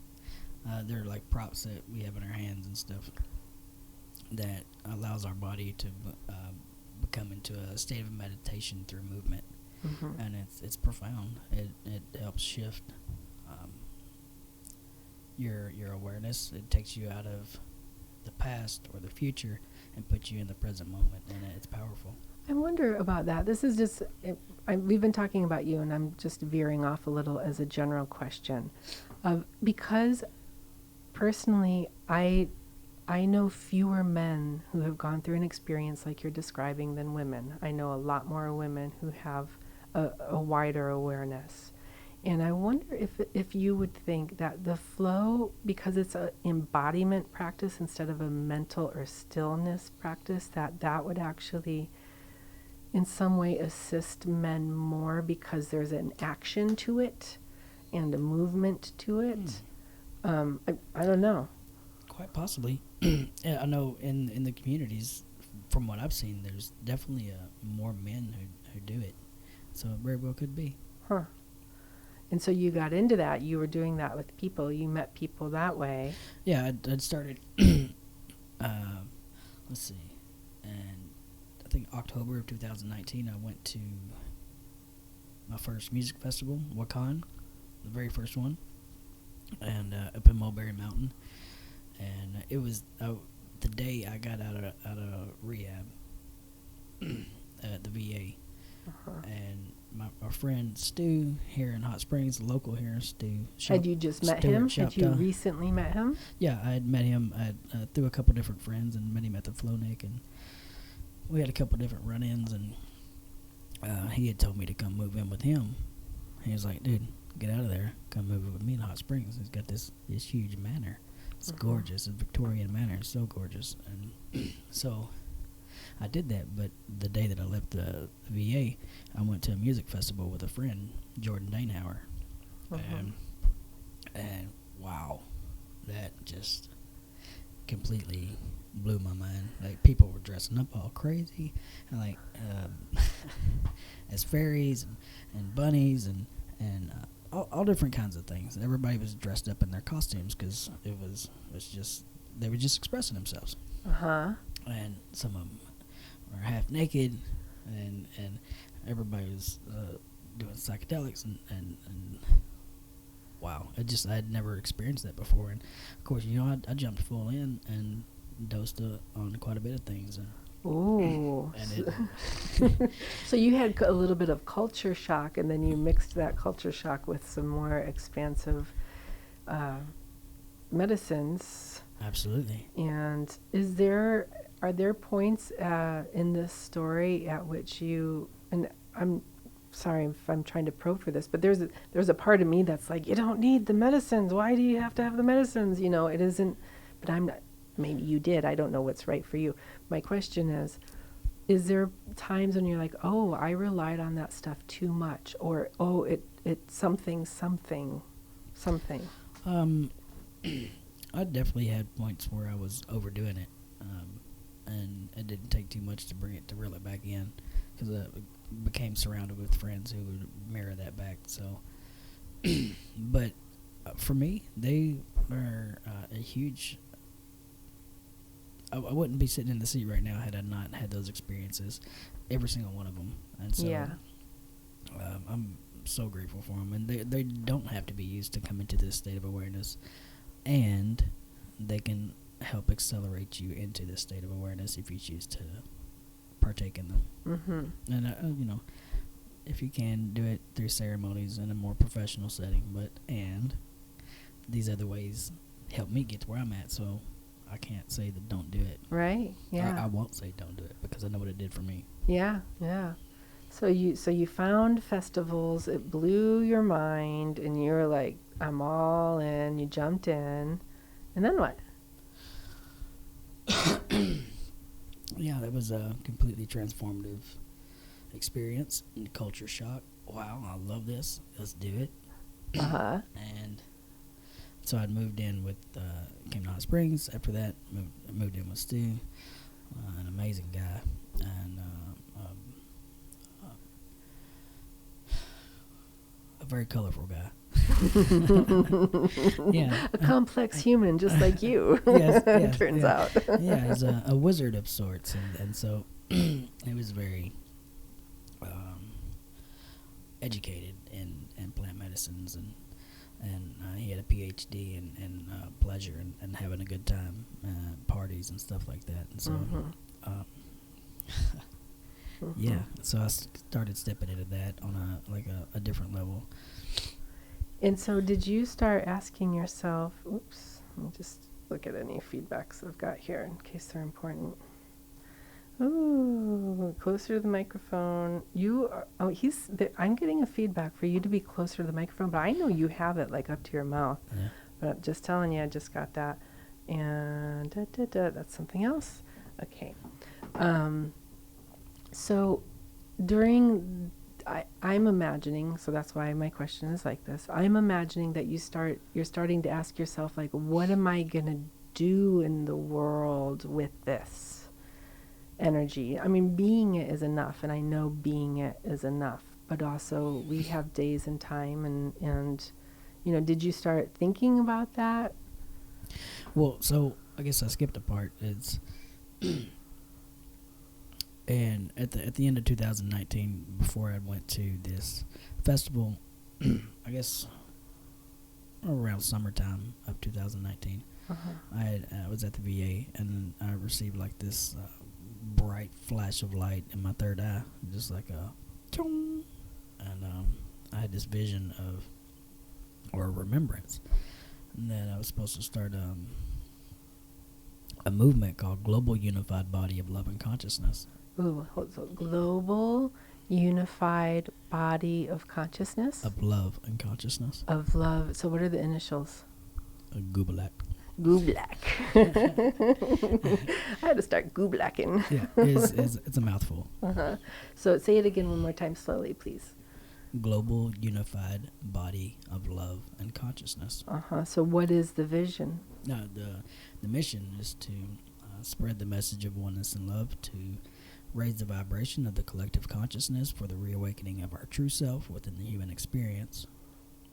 [SPEAKER 2] They're like props that we have in our hands and stuff that allows our body to become into a state of meditation through movement.
[SPEAKER 1] Mm-hmm.
[SPEAKER 2] And it's profound. It helps shift your awareness. It takes you out of the past or the future and puts you in the present moment, and it's powerful.
[SPEAKER 1] I wonder about that. This is just, we've been talking about you, and I'm just veering off a little as a general question. Because personally, I know fewer men who have gone through an experience like you're describing than women. I know a lot more women who have a wider awareness. And I wonder if you would think that the flow, because it's an embodiment practice instead of a mental or stillness practice, that would actually in some way assist men more because there's an action to it and a movement to it. I don't know.
[SPEAKER 2] Quite possibly. Yeah, I know in the communities, from what I've seen, there's definitely more men who do it. So it very well could be.
[SPEAKER 1] Huh. And so you got into that. You were doing that with people. You met people that way.
[SPEAKER 2] Yeah, I'd started, let's see, and I think October of 2019, I went to my first music festival, Wakan, the very first one, and up in Mulberry Mountain. And it was the day I got out of rehab at the VA.
[SPEAKER 1] Uh-huh.
[SPEAKER 2] And my friend Stu here in Hot Springs, the local here in Stu.
[SPEAKER 1] Had you just met him? Had you recently met him? Yeah,
[SPEAKER 2] I had met him through a couple different friends and met him at the Flownik, and we had a couple different run-ins, and he had told me to come move in with him. He was like, dude, get out of there, come move in with me in Hot Springs. He's got this huge manor. It's gorgeous. It's a Victorian manor. It's so gorgeous. And so I did that, but the day that I left the VA, I went to a music festival with a friend, Jordan Danehauer. And wow, that just completely blew my mind. Like, people were dressing up all crazy, and like as fairies and bunnies and all different kinds of things. Everybody was dressed up in their costumes because it was just, they were just expressing themselves. And some of them were half naked, and everybody was doing psychedelics and wow, I had never experienced that before. And of course, I jumped full in and dosed on quite a bit of things.
[SPEAKER 1] Ooh. So you had a little bit of culture shock, and then you mixed that culture shock with some more expansive medicines.
[SPEAKER 2] Absolutely.
[SPEAKER 1] And are there points in this story at which you, and I'm sorry if I'm trying to probe for this, but there's a part of me that's like, you don't need the medicines. Why do you have to have the medicines? It isn't, but I'm not. Maybe you did. I don't know what's right for you. My question is there times when you're like, oh, I relied on that stuff too much, or oh, it something.
[SPEAKER 2] I definitely had points where I was overdoing it, and it didn't take too much to bring it to reel it back in, because became surrounded with friends who would mirror that back. So, but for me, they were a huge. I wouldn't be sitting in the seat right now had I not had those experiences, every single one of them. And so, I'm so grateful for them. And they don't have to be used to come into this state of awareness, and they can help accelerate you into this state of awareness if you choose to partake in them. Mm-hmm. And if you can, do it through ceremonies in a more professional setting. And these other ways help me get to where I'm at, so I can't say that don't do it.
[SPEAKER 1] Right. Yeah.
[SPEAKER 2] I won't say don't do it because I know what it did for me.
[SPEAKER 1] Yeah. Yeah. So you found festivals. It blew your mind, and you were like, "I'm all in." You jumped in, and then what?
[SPEAKER 2] Yeah, that was a completely transformative experience and culture shock. Wow, I love this. Let's do it.
[SPEAKER 1] Uh-huh.
[SPEAKER 2] And so I'd moved in with, came to Hot Springs. After that, moved in with Stu, an amazing guy, and a very colorful guy. Yeah,
[SPEAKER 1] a complex human, just like you.
[SPEAKER 2] Yes,
[SPEAKER 1] turns out.
[SPEAKER 2] Yeah, he's a wizard of sorts, and so he was very educated in plant medicines, and he had a PhD in pleasure and having a good time, parties and stuff like that, and so. Mm-hmm. Yeah, so I started stepping into that on a different level.
[SPEAKER 1] And so did you start asking yourself, oops, let me just look at any feedbacks I've got here in case they're important. Ooh, closer to the microphone. I'm getting a feedback for you to be closer to the microphone, but I know you have it like up to your mouth. Yeah. But I'm just telling you, I just got that. And that's something else. Okay. So I'm imagining, so that's why my question is like this. I'm imagining that you're starting to ask yourself, like, what am I going to do in the world with this energy? I mean, being it is enough, and I know being it is enough, but also we have days and time, and did you start thinking about that?
[SPEAKER 2] Well, so I guess I skipped a part. It's and at the end of 2019, before I went to this festival, I guess around summertime of 2019, I was at the VA, and I received like this bright flash of light in my third eye, just like a chong, and I had this vision or remembrance, and that I was supposed to start a movement called Global Unified Body of Love and Consciousness.
[SPEAKER 1] Ooh, so Global Unified Body of Consciousness?
[SPEAKER 2] Of Love and Consciousness.
[SPEAKER 1] Of love. So what are the initials?
[SPEAKER 2] Gublak.
[SPEAKER 1] Gublak. I had to start Gublacking.
[SPEAKER 2] Yeah, it's a mouthful.
[SPEAKER 1] Uh-huh. So say it again one more time slowly, please.
[SPEAKER 2] Global Unified Body of Love and Consciousness.
[SPEAKER 1] Uh-huh. So what is the vision?
[SPEAKER 2] No, the mission is to spread the message of oneness and love, to raise the vibration of the collective consciousness for the reawakening of our true self within the human experience.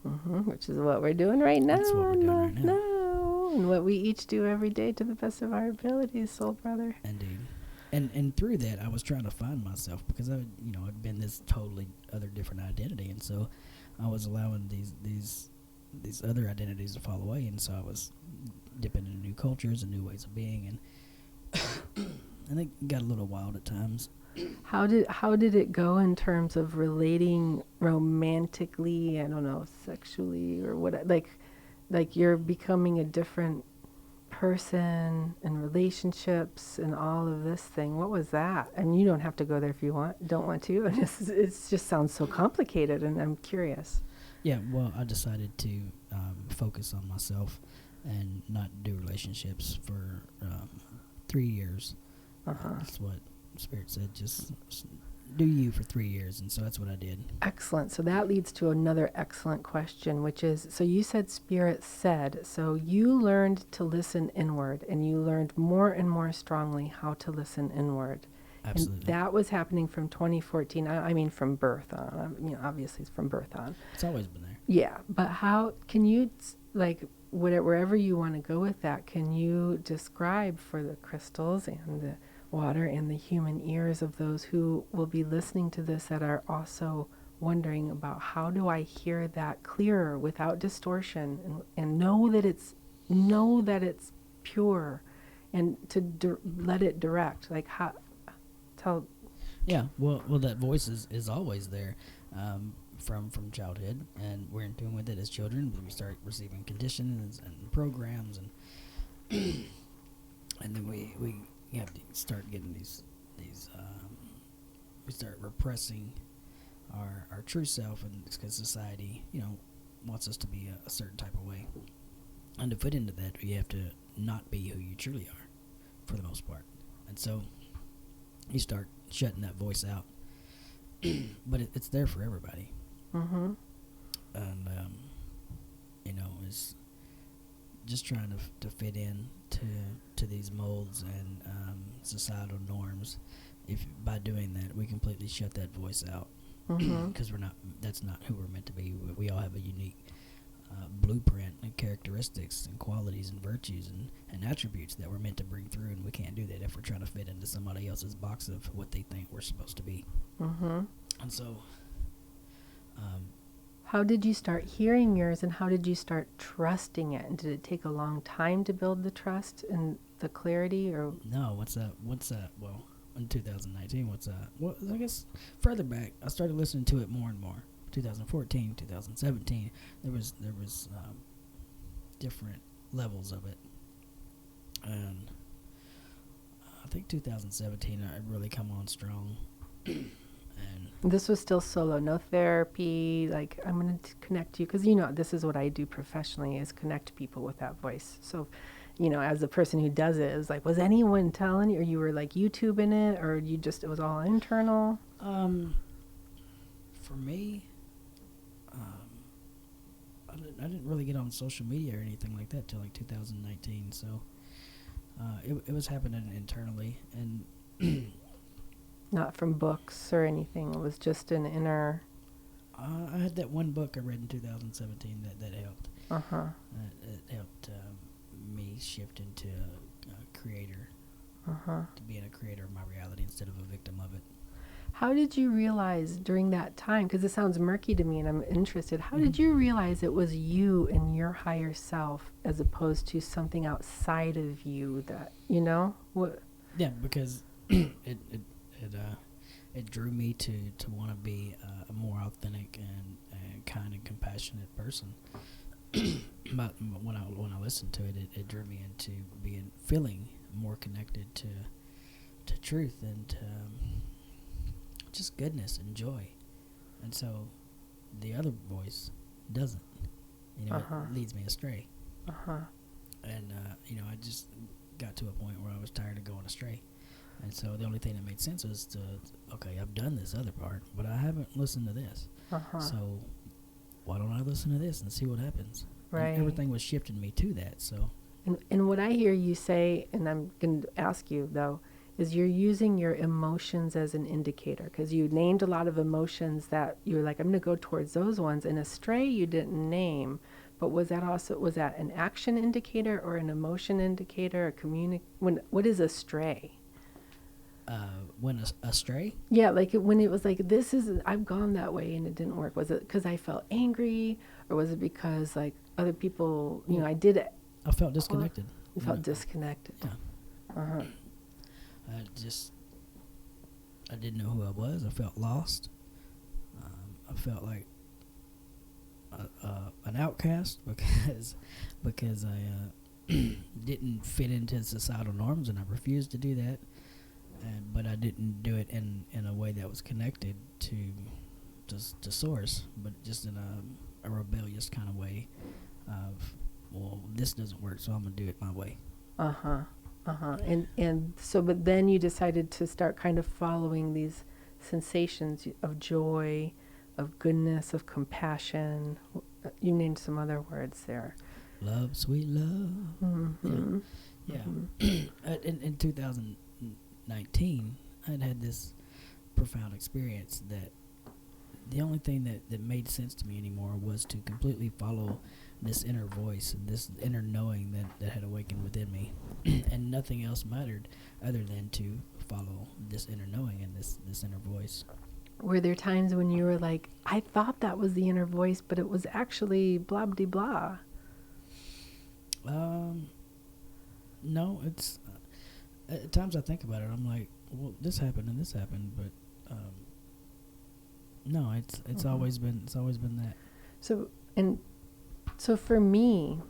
[SPEAKER 1] Which is what we're doing right now.
[SPEAKER 2] That's what we're doing right now.
[SPEAKER 1] And what we each do every day to the best of our abilities, soul brother.
[SPEAKER 2] Indeed. And through that, I was trying to find myself, because I'd been this totally other different identity, and so I was allowing these other identities to fall away, and so I was dipping into new cultures and new ways of being, and I think it got a little wild at times.
[SPEAKER 1] How did it go in terms of relating romantically, I don't know, sexually, or what, like you're becoming a different person in relationships and all of this thing? What was that? And you don't have to go there if you don't want to. It just sounds so complicated, and I'm curious.
[SPEAKER 2] Yeah, well, I decided to focus on myself and not do relationships for 3 years. That's what Spirit said, just do you for 3 years, and so that's what I did. Excellent.
[SPEAKER 1] So that leads to another excellent question, which is, so you said Spirit said, so you learned to listen inward, and you learned more and more strongly how to listen inward.
[SPEAKER 2] Absolutely.
[SPEAKER 1] And that was happening from 2014. I mean, from birth on. Obviously, it's from birth on.
[SPEAKER 2] It's always been there.
[SPEAKER 1] Yeah, but how can you, like, wherever you want to go with that, can you describe for the crystals and the water and the human ears of those who will be listening to this that are also wondering about how do I hear that clearer without distortion and know that it's pure and to let it direct, like how tell.
[SPEAKER 2] Yeah, well, that voice is always there, from childhood, and we're in tune with it as children. But we start receiving conditions and programs, and and then we have to start getting these we start repressing our true self, and because society, wants us to be a certain type of way, and to fit into that, you have to not be who you truly are, for the most part, and so you start shutting that voice out. But it's there for everybody.
[SPEAKER 1] Mm-hmm.
[SPEAKER 2] And it's just trying to fit in to these molds and societal norms. If by doing that, we completely shut that voice out, because that's not who we're meant to be. We all have a unique blueprint and characteristics and qualities and virtues and attributes that we're meant to bring through, and we can't do that if we're trying to fit into somebody else's box of what they think we're supposed to be. And so
[SPEAKER 1] how did you start hearing yours, and how did you start trusting it? And did it take a long time to build the trust and the clarity? Or
[SPEAKER 2] no, what's that? Well, in 2019, what's that? Well, I guess further back, I started listening to it more and more. 2014, 2017, there was different levels of it, and I think 2017 I really come on strong. And
[SPEAKER 1] this was still solo, no therapy, like I'm going to connect you, because this is what I do professionally, is connect people with that voice. So as the person who does it, is like, was anyone telling you, or you were like YouTubing it, or it was all internal?
[SPEAKER 2] For me, I didn't really get on social media or anything like that till like 2019. So it was happening internally, and
[SPEAKER 1] Not from books or anything. It was just an inner.
[SPEAKER 2] I had that one book I read in 2017 that helped. It helped me shift into a creator, to being a creator of my reality instead of a victim of it.
[SPEAKER 1] How did you realize during that time, because it sounds murky to me and I'm interested, how did you realize it was you and your higher self as opposed to something outside of you that, what?
[SPEAKER 2] Yeah, because it drew me to want to be a more authentic and kind and compassionate person. But when I listened to it, it drew me into feeling more connected to truth and to just goodness and joy. And so the other voice doesn't. It leads me astray. And I just got to a point where I was tired of going astray. And so the only thing that made sense was okay, I've done this other part, but I haven't listened to this. So why don't I listen to this and see what happens?
[SPEAKER 1] Right.
[SPEAKER 2] And everything was shifting me to that. So.
[SPEAKER 1] And what I hear you say, and I'm going to ask you, though, is you're using your emotions as an indicator, because you named a lot of emotions that you were like, I'm going to go towards those ones. And astray you didn't name, but was that an action indicator or an emotion indicator, what is astray?
[SPEAKER 2] When astray?
[SPEAKER 1] Yeah, like when it was like, I've gone that way and it didn't work. Was it because I felt angry, or was it because like other people, I did it?
[SPEAKER 2] I felt disconnected.
[SPEAKER 1] You felt disconnected.
[SPEAKER 2] Yeah. I didn't know who I was. I felt lost. I felt like an outcast because I didn't fit into societal norms, and I refused to do that. But I didn't do it in a way that was connected to source, but just in a rebellious kind of way of, well, this doesn't work, so I'm gonna do it my way.
[SPEAKER 1] And so, but then you decided to start kind of following these sensations of joy, of goodness, of compassion. You named some other words there.
[SPEAKER 2] Love, sweet love. Yeah. In 2019, I'd had this profound experience that the only thing that made sense to me anymore was to completely follow this inner voice and this inner knowing that had awakened within me. And nothing else mattered other than to follow this inner knowing and this inner voice.
[SPEAKER 1] Were there times when you were like, I thought that was the inner voice, but it was actually blah blah blah?
[SPEAKER 2] No, it's at times I think about it. I'm like, well, this happened and this happened, but no, it's always been that.
[SPEAKER 1] So for me,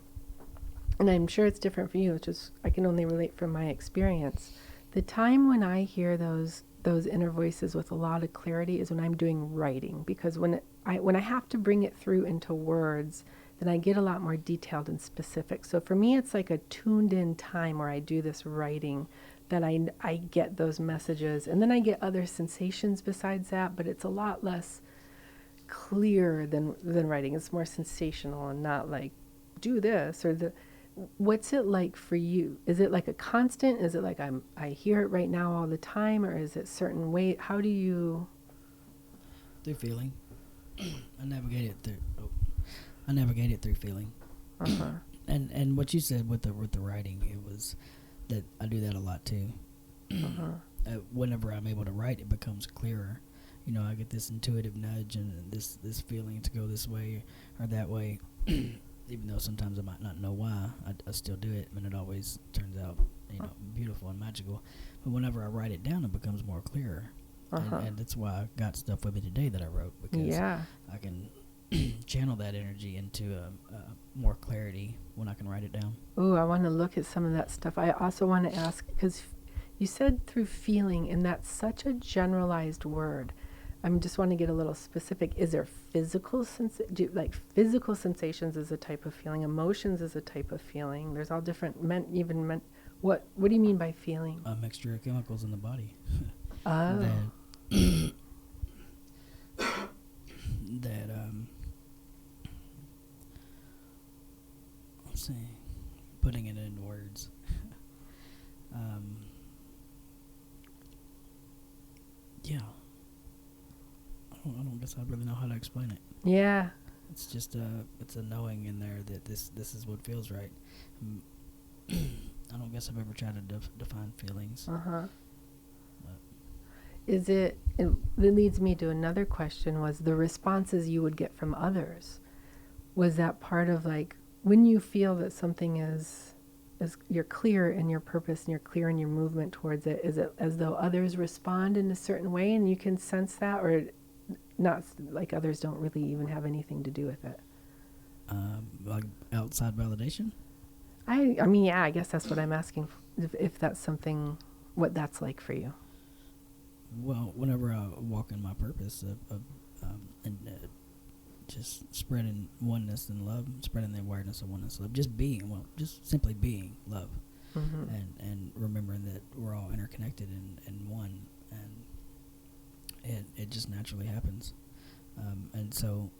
[SPEAKER 1] and I'm sure it's different for you. It's just I can only relate from my experience. The time when I hear those inner voices with a lot of clarity is when I'm doing writing, because when I have to bring it through into words, then I get a lot more detailed and specific. So for me, it's like a tuned in time where I do this writing, that I get those messages, and then I get other sensations besides that, but it's a lot less clear than writing. It's more sensational and not like do this or the. What's it like for you? Is it like a constant? Is it like I hear it right now all the time, or is it certain way? How do you?
[SPEAKER 2] Through feeling. I navigate it through feeling.
[SPEAKER 1] Uh-huh.
[SPEAKER 2] And what you said with the writing, it was that I do that a lot too.
[SPEAKER 1] Uh-huh.
[SPEAKER 2] Whenever I'm able to write, it becomes clearer. You know, I get this intuitive nudge and this feeling to go this way or that way. Even though sometimes I might not know why, I still do it, and it always turns out, beautiful and magical. But whenever I write it down, it becomes more clearer. And that's why I got stuff with me today that I wrote, because I can channel that energy into more clarity when I can write it down.
[SPEAKER 1] Ooh, I want to look at some of that stuff. I also want to ask, because you said through feeling, and that's such a generalized word. I just want to get a little specific. Is there physical physical sensations is a type of feeling? Emotions is a type of feeling. There's all different What do you mean by feeling?
[SPEAKER 2] A mixture of chemicals in the body.
[SPEAKER 1] Oh.
[SPEAKER 2] that I'm saying, putting it in words. Yeah. I don't guess I really know how to explain it.
[SPEAKER 1] Yeah.
[SPEAKER 2] It's just it's a knowing in there that this is what feels right. I don't guess I've ever tried to define feelings.
[SPEAKER 1] Is it that leads me to another question, was the responses you would get from others. Was that part of, like, when you feel that something is you're clear in your purpose and you're clear in your movement towards it, is it as though others respond in a certain way and you can sense that, or not, like others don't really even have anything to do with it?
[SPEAKER 2] Like outside validation?
[SPEAKER 1] I mean, yeah, I guess that's what I'm asking, if that's something, what that's like for you.
[SPEAKER 2] Well, whenever I walk in my purpose and just spreading oneness and love, spreading the awareness of oneness and love, just simply being love, and remembering that we're all interconnected and one, and it just naturally happens. And so,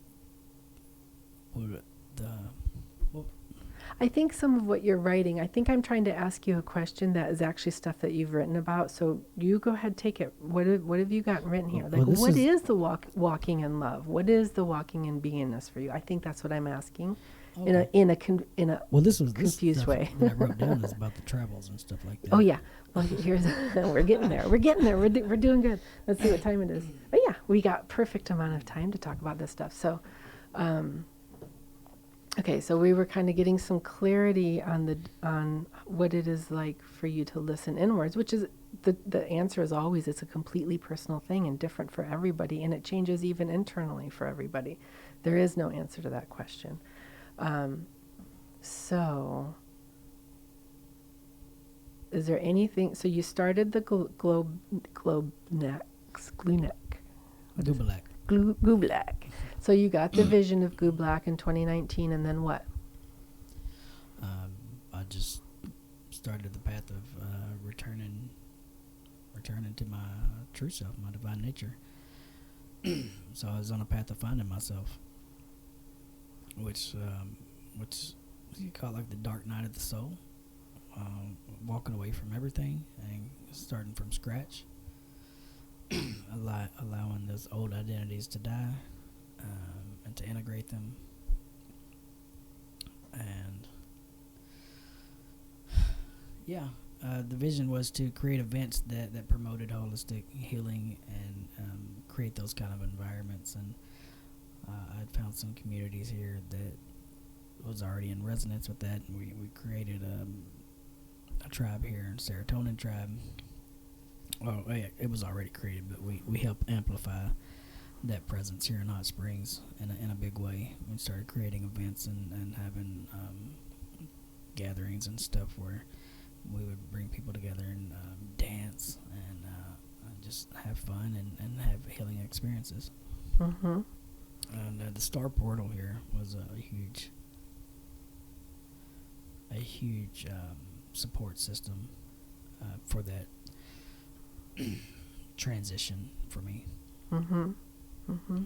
[SPEAKER 1] I think some of what you're writing, I think I'm trying to ask you a question that is actually stuff that you've written about. So you go ahead, take it. What have you got written here? Like, what is the walking in love? What is the walking in beingness for you? I think that's what I'm asking,
[SPEAKER 2] okay.
[SPEAKER 1] in a confused way.
[SPEAKER 2] That I wrote down is about the travels and stuff like that.
[SPEAKER 1] Oh yeah. Well, here's we're getting there. We're doing good. Let's see what time it is. But yeah, we got perfect amount of time to talk about this stuff. So. Okay, so we were kind of getting some clarity on what it is like for you to listen inwards, which is the answer is always, it's a completely personal thing and different for everybody, and it changes even internally for everybody. There is no answer to that question. So is there anything? So you started the Gublak. So you got the vision of Gublak in 2019, and then what?
[SPEAKER 2] I just started the path of returning to my true self, my divine nature. So I was on a path of finding myself, which you call like the dark night of the soul, walking away from everything and starting from scratch. allowing those old identities to die, and to integrate them. And yeah, the vision was to create events that promoted holistic healing and create those kind of environments. And I'd found some communities here that was already in resonance with that, and we created a tribe here, Serotonin Tribe. Well, yeah, it was already created, but we helped amplify that presence here in Hot Springs in a big way. We started creating events and having gatherings and stuff where we would bring people together and dance and just have fun and have healing experiences.
[SPEAKER 1] Mm-hmm.
[SPEAKER 2] And the Star Portal here was a huge support system for that transition for me.
[SPEAKER 1] Mm-hmm. Mm-hmm.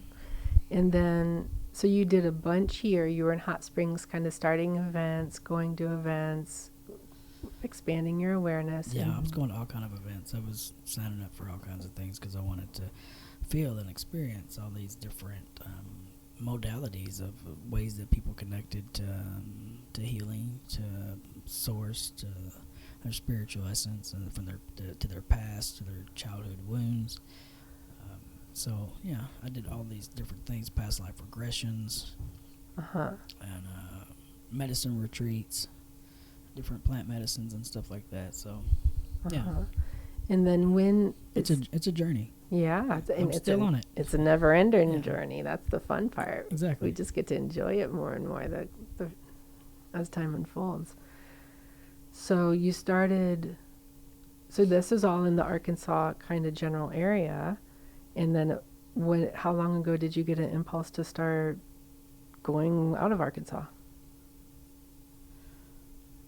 [SPEAKER 1] And then, so you did a bunch here. You were in Hot Springs, kind of starting events, going to events, expanding your awareness.
[SPEAKER 2] Yeah, I was going to all kind of events. I was signing up for all kinds of things because I wanted to feel and experience all these different modalities of ways that people connected to healing, to source, to their spiritual essence, and from to their past, to their childhood wounds. So yeah, I did all these different things, past life regressions, and medicine retreats, different plant medicines and stuff like that. So yeah.
[SPEAKER 1] And then when
[SPEAKER 2] it's a journey.
[SPEAKER 1] Yeah,
[SPEAKER 2] I'm still on it.
[SPEAKER 1] It's a never-ending journey. That's the fun part.
[SPEAKER 2] Exactly.
[SPEAKER 1] We just get to enjoy it more and more as time unfolds. So you started. So this is all in the Arkansas kind of general area, and then how long ago did you get an impulse to start going out of Arkansas?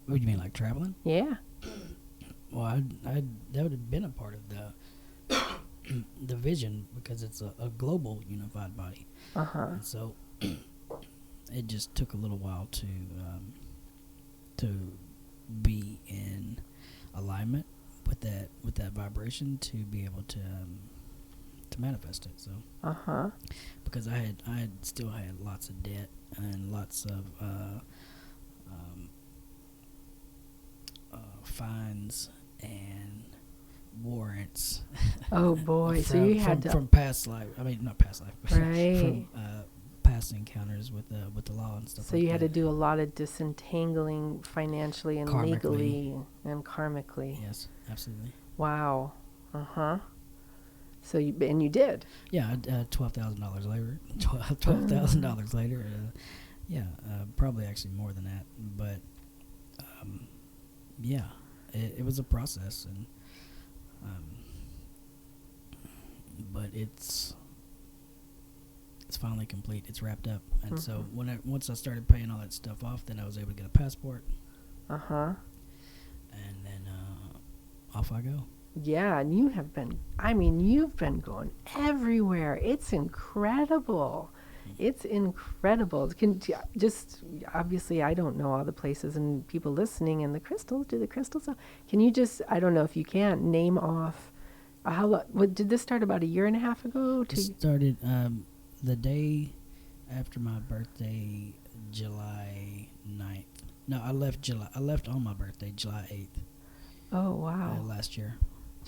[SPEAKER 2] What do you mean, like traveling?
[SPEAKER 1] Yeah.
[SPEAKER 2] Well, that would have been a part of the vision, because it's a global unified body. And so it just took a little while to be in alignment with that vibration to be able to manifest it. So because I had still had lots of debt and lots of fines and warrants.
[SPEAKER 1] Oh boy! So you had
[SPEAKER 2] from past life. I mean, not past life, but
[SPEAKER 1] right.
[SPEAKER 2] from past encounters with the law and stuff.
[SPEAKER 1] So you had to do a lot of disentangling financially and legally and karmically.
[SPEAKER 2] Yes, absolutely.
[SPEAKER 1] Wow. So you did.
[SPEAKER 2] Yeah, $12,000 later. $12,000 later. Yeah, probably actually more than that. But yeah, it was a process, and but it's finally complete. It's wrapped up, and so once I started paying all that stuff off, then I was able to get a passport. And then off I go.
[SPEAKER 1] Yeah, and you've been going everywhere. It's incredible. It's incredible. Obviously, I don't know all the places, and people listening, and the crystals. Can you just, I don't know if you can, name off, what did this start about a year and a half ago?
[SPEAKER 2] It started the day after my birthday, July 9th. No, I left on my birthday, July 8th.
[SPEAKER 1] Oh, wow.
[SPEAKER 2] Last year.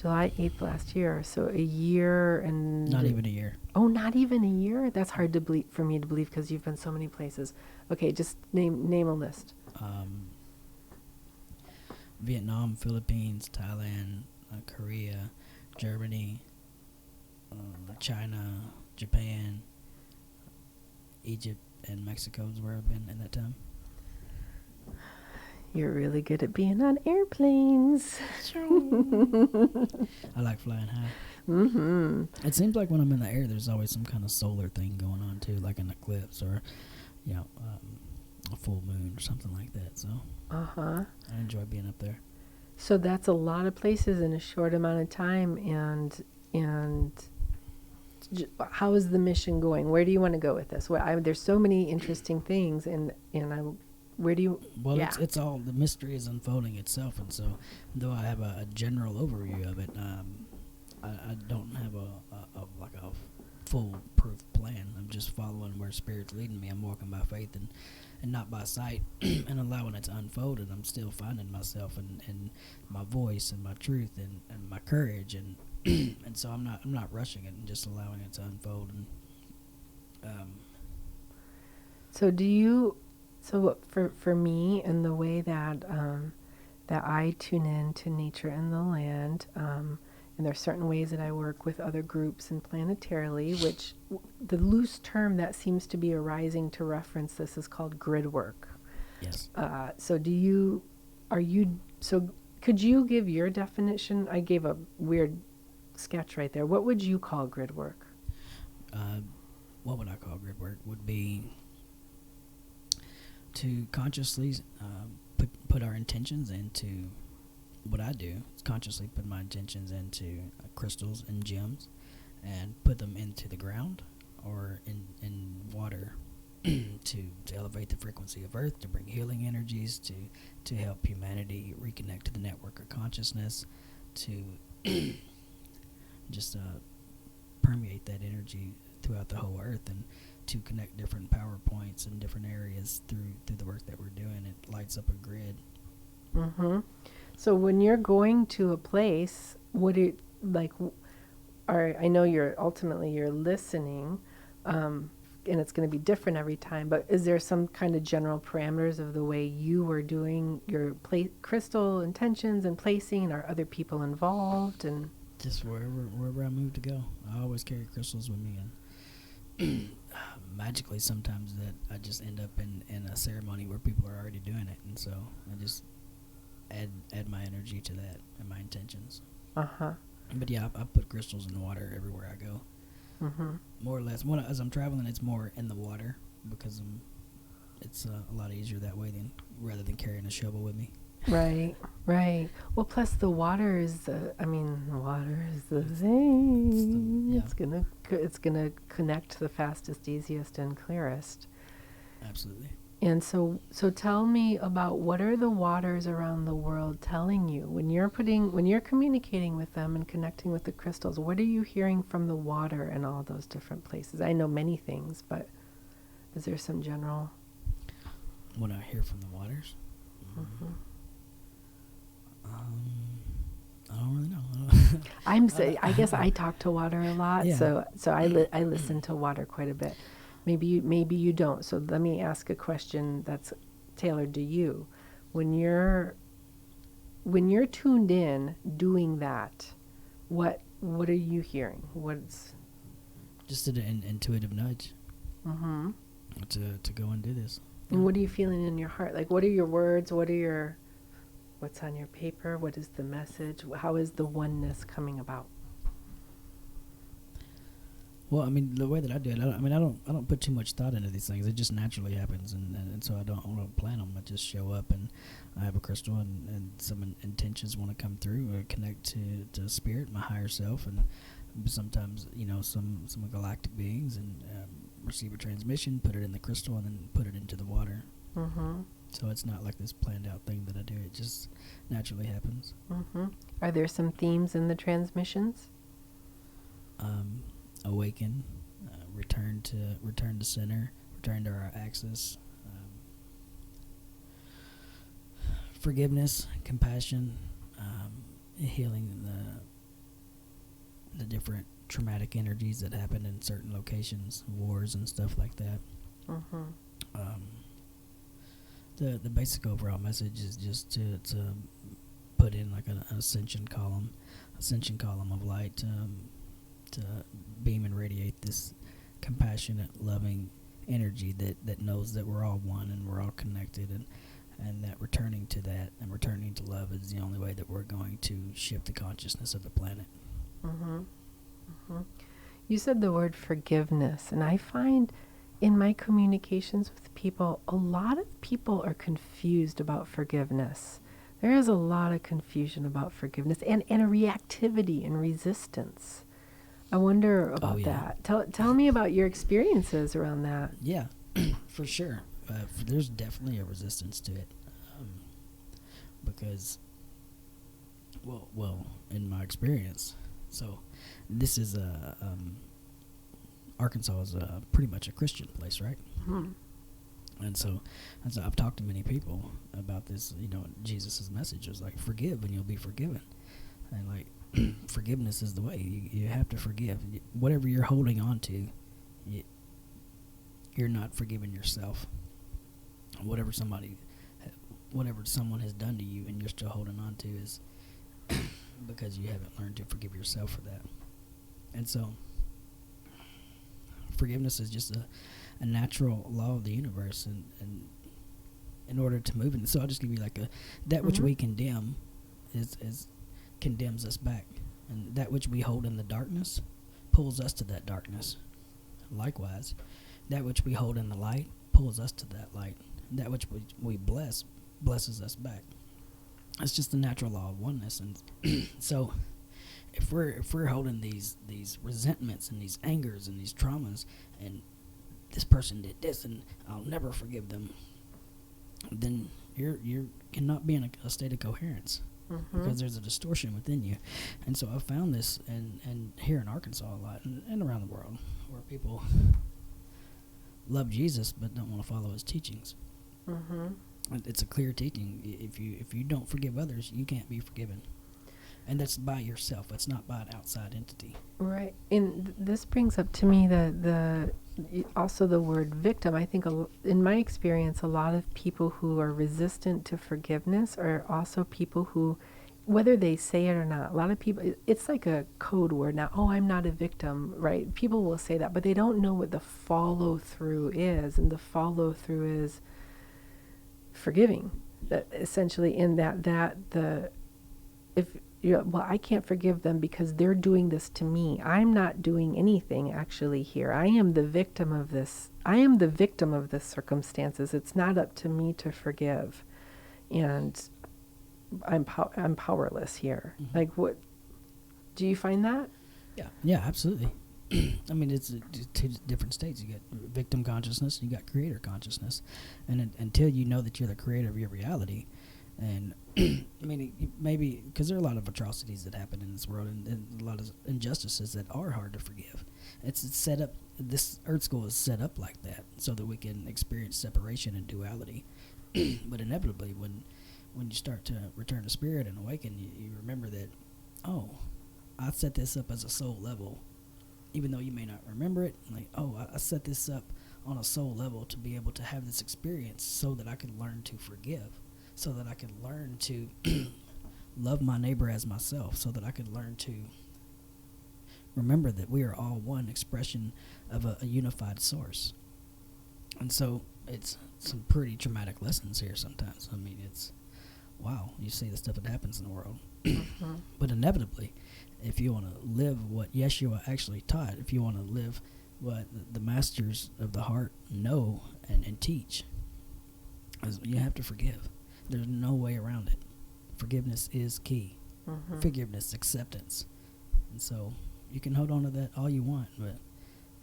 [SPEAKER 1] July 8th last year. So a year and...
[SPEAKER 2] Not even a year.
[SPEAKER 1] Oh, not even a year? That's hard for me to believe because you've been so many places. Okay, just name a list.
[SPEAKER 2] Vietnam, Philippines, Thailand, Korea, Germany, China, Japan, Egypt, and Mexico is where I've been in that time.
[SPEAKER 1] You're really good at being on airplanes.
[SPEAKER 2] I like flying high. It seems like when I'm in the air, there's always some kind of solar thing going on too, like an eclipse or, a full moon or something like that. So I enjoy being up there.
[SPEAKER 1] So that's a lot of places in a short amount of time. And how is the mission going? Where do you want to go with this? There's so many interesting things, where do you...
[SPEAKER 2] Well, it's all, the mystery is unfolding itself, and so though I have a general overview of it, I don't have a full proof plan. I'm just following where Spirit's leading me. I'm walking by faith and not by sight, and allowing it to unfold. And I'm still finding myself and my voice and my truth and my courage and and so I'm not rushing it and just allowing it to unfold. And
[SPEAKER 1] So do you? So for me, and the way that that I tune in to nature and the land, and there are certain ways that I work with other groups and planetarily, which the loose term that seems to be arising to reference this is called grid work.
[SPEAKER 2] yes,
[SPEAKER 1] So so could you give your definition? I gave a weird sketch right there. What would you call grid work?
[SPEAKER 2] what would I call grid work? Would be to consciously put our intentions into what I do. Is consciously put my intentions into crystals and gems, and put them into the ground or in water to elevate the frequency of Earth, to bring healing energies, to help humanity reconnect to the network of consciousness, to just permeate that energy throughout the whole Earth, and to connect different power points in different areas through the work that we're doing. It lights up a grid.
[SPEAKER 1] Mm-hmm. So when you're going to a place, what it like? I know you're listening, and it's going to be different every time. But is there some kind of general parameters of the way you were doing your crystal intentions and placing? Are other people involved? And
[SPEAKER 2] Just wherever I move to go, I always carry crystals with me, and magically sometimes that I just end up in a ceremony where people are already doing it, and so I just add my energy to that and my intentions.
[SPEAKER 1] uh-huh.
[SPEAKER 2] But yeah, I put crystals in the water everywhere I go,
[SPEAKER 1] Mm-hmm.
[SPEAKER 2] more or less. As I'm traveling, it's more in the water because it's a lot easier that way rather than carrying a shovel with me.
[SPEAKER 1] Right, right. Well, plus the water is water is the thing.
[SPEAKER 2] Yeah.
[SPEAKER 1] It's gonna connect the fastest, easiest, and clearest.
[SPEAKER 2] Absolutely.
[SPEAKER 1] And so tell me about, what are the waters around the world telling you when you're communicating with them and connecting with the crystals? What are you hearing from the water in all those different places? I know many things, but is there some general?
[SPEAKER 2] What I hear from the waters.
[SPEAKER 1] Mm-hmm.
[SPEAKER 2] I don't really know.
[SPEAKER 1] I guess I talk to water a lot,
[SPEAKER 2] Yeah.
[SPEAKER 1] so I listen to water quite a bit. Maybe you don't. So let me ask a question that's tailored to you. When you're tuned in doing that, what are you hearing? What's
[SPEAKER 2] Just an intuitive nudge
[SPEAKER 1] mm-hmm.
[SPEAKER 2] to go and do this.
[SPEAKER 1] And what are you feeling in your heart? Like, what are your words? What's on your paper? What is the message? How is the oneness coming about?
[SPEAKER 2] Well, I mean, the way that I do it, I don't put too much thought into these things. It just naturally happens, and so I don't plan them. I just show up, and I have a crystal, and some intentions want to come through or connect to spirit, my higher self, and sometimes some galactic beings, and receive a transmission, put it in the crystal, and then put it into the water.
[SPEAKER 1] Mm-hmm.
[SPEAKER 2] So it's not like this planned out thing that I do. It just naturally happens.
[SPEAKER 1] Mm-hmm. Are there some themes in the transmissions?
[SPEAKER 2] Awaken, return to center, return to our axis, forgiveness, compassion, healing the different traumatic energies that happen in certain locations, wars and stuff like that.
[SPEAKER 1] Mm-hmm.
[SPEAKER 2] The basic overall message is just to put in like an ascension column of light, to beam and radiate this compassionate, loving energy that knows that we're all one and we're all connected, and that returning to that and returning to love is the only way that we're going to shift the consciousness of the planet.
[SPEAKER 1] Mm-hmm. Mm-hmm. You said the word forgiveness, and I find in my communications with people, a lot of people are confused about forgiveness. There is a lot of confusion about forgiveness and a reactivity and resistance. I wonder about that. Tell me about your experiences around that.
[SPEAKER 2] Yeah, for sure. There's definitely a resistance to it, because, well, in my experience, So this is Arkansas is pretty much a Christian place, right? And so I've talked to many people about this. Jesus' message was like, forgive and you'll be forgiven. And like, forgiveness is the way. You have to forgive. Whatever you're holding on to, you're not forgiving yourself. Whatever someone has done to you and you're still holding on to is because you haven't learned to forgive yourself for that. And so forgiveness is just a natural law of the universe, and in order to move in. So I'll just give you like that which we condemn is condemns us back, and that which we hold in the darkness pulls us to that darkness. Likewise, that which we hold in the light pulls us to that light. That which we blesses us back. It's just the natural law of oneness. And so if we're holding these resentments and these angers and these traumas, and this person did this and I'll never forgive them, then you cannot be in a state of coherence, because there's a distortion within you. And so I found this and here in Arkansas a lot, and around the world, where people love Jesus but don't want to follow his teachings. It's a clear teaching. If you don't forgive others, you can't be forgiven. And that's by yourself. It's not by an outside entity.
[SPEAKER 1] Right. And this brings up to me also the word victim. I think in my experience, a lot of people who are resistant to forgiveness are also people who, whether they say it or not, a lot of people, it's like a code word now. Oh, I'm not a victim, right? People will say that, but they don't know what the follow through is. And the follow through is forgiving. That essentially in well, I can't forgive them because they're doing this to me. I'm not doing anything actually here. I am the victim of this. I am the victim of this circumstances. It's not up to me to forgive. And I'm powerless here. Like, what, do you find that?
[SPEAKER 2] Yeah, absolutely. I mean, it's two different states. You got victim consciousness, you got creator consciousness. And until you know that you're the creator of your reality, and I mean, maybe because there are a lot of atrocities that happen in this world, and a lot of injustices that are hard to forgive. It's set up. This Earth School is set up like that so that we can experience separation and duality. But inevitably, when you start to return to spirit and awaken, you remember that, oh, I set this up as a soul level, even though you may not remember it. Like, oh, I set this up on a soul level to be able to have this experience so that I could learn to forgive. So that I could learn to love my neighbor as myself, so that I could learn to remember that we are all one expression of a unified source. And so it's some pretty traumatic lessons here sometimes. I mean, it's, wow, you see the stuff that happens in the world. But inevitably, if you want to live what Yeshua actually taught, if you want to live what the masters of the heart know and teach, you have to forgive. There's no way around it. Forgiveness is key. Forgiveness, acceptance. And so you can hold on to that all you want, but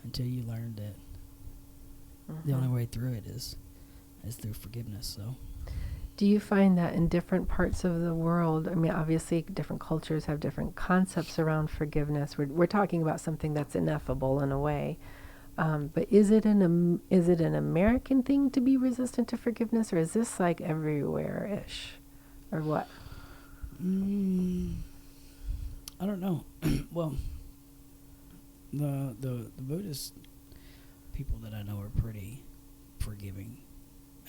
[SPEAKER 2] until you learn that the only way through it is through forgiveness. So,
[SPEAKER 1] do you find that in different parts of the world, I mean, obviously different cultures have different concepts around forgiveness. We're talking about something that's ineffable in a way. But is it an American thing to be resistant to forgiveness, or is this like everywhere-ish, or what?
[SPEAKER 2] I don't know. Well, the Buddhist people that I know are pretty forgiving,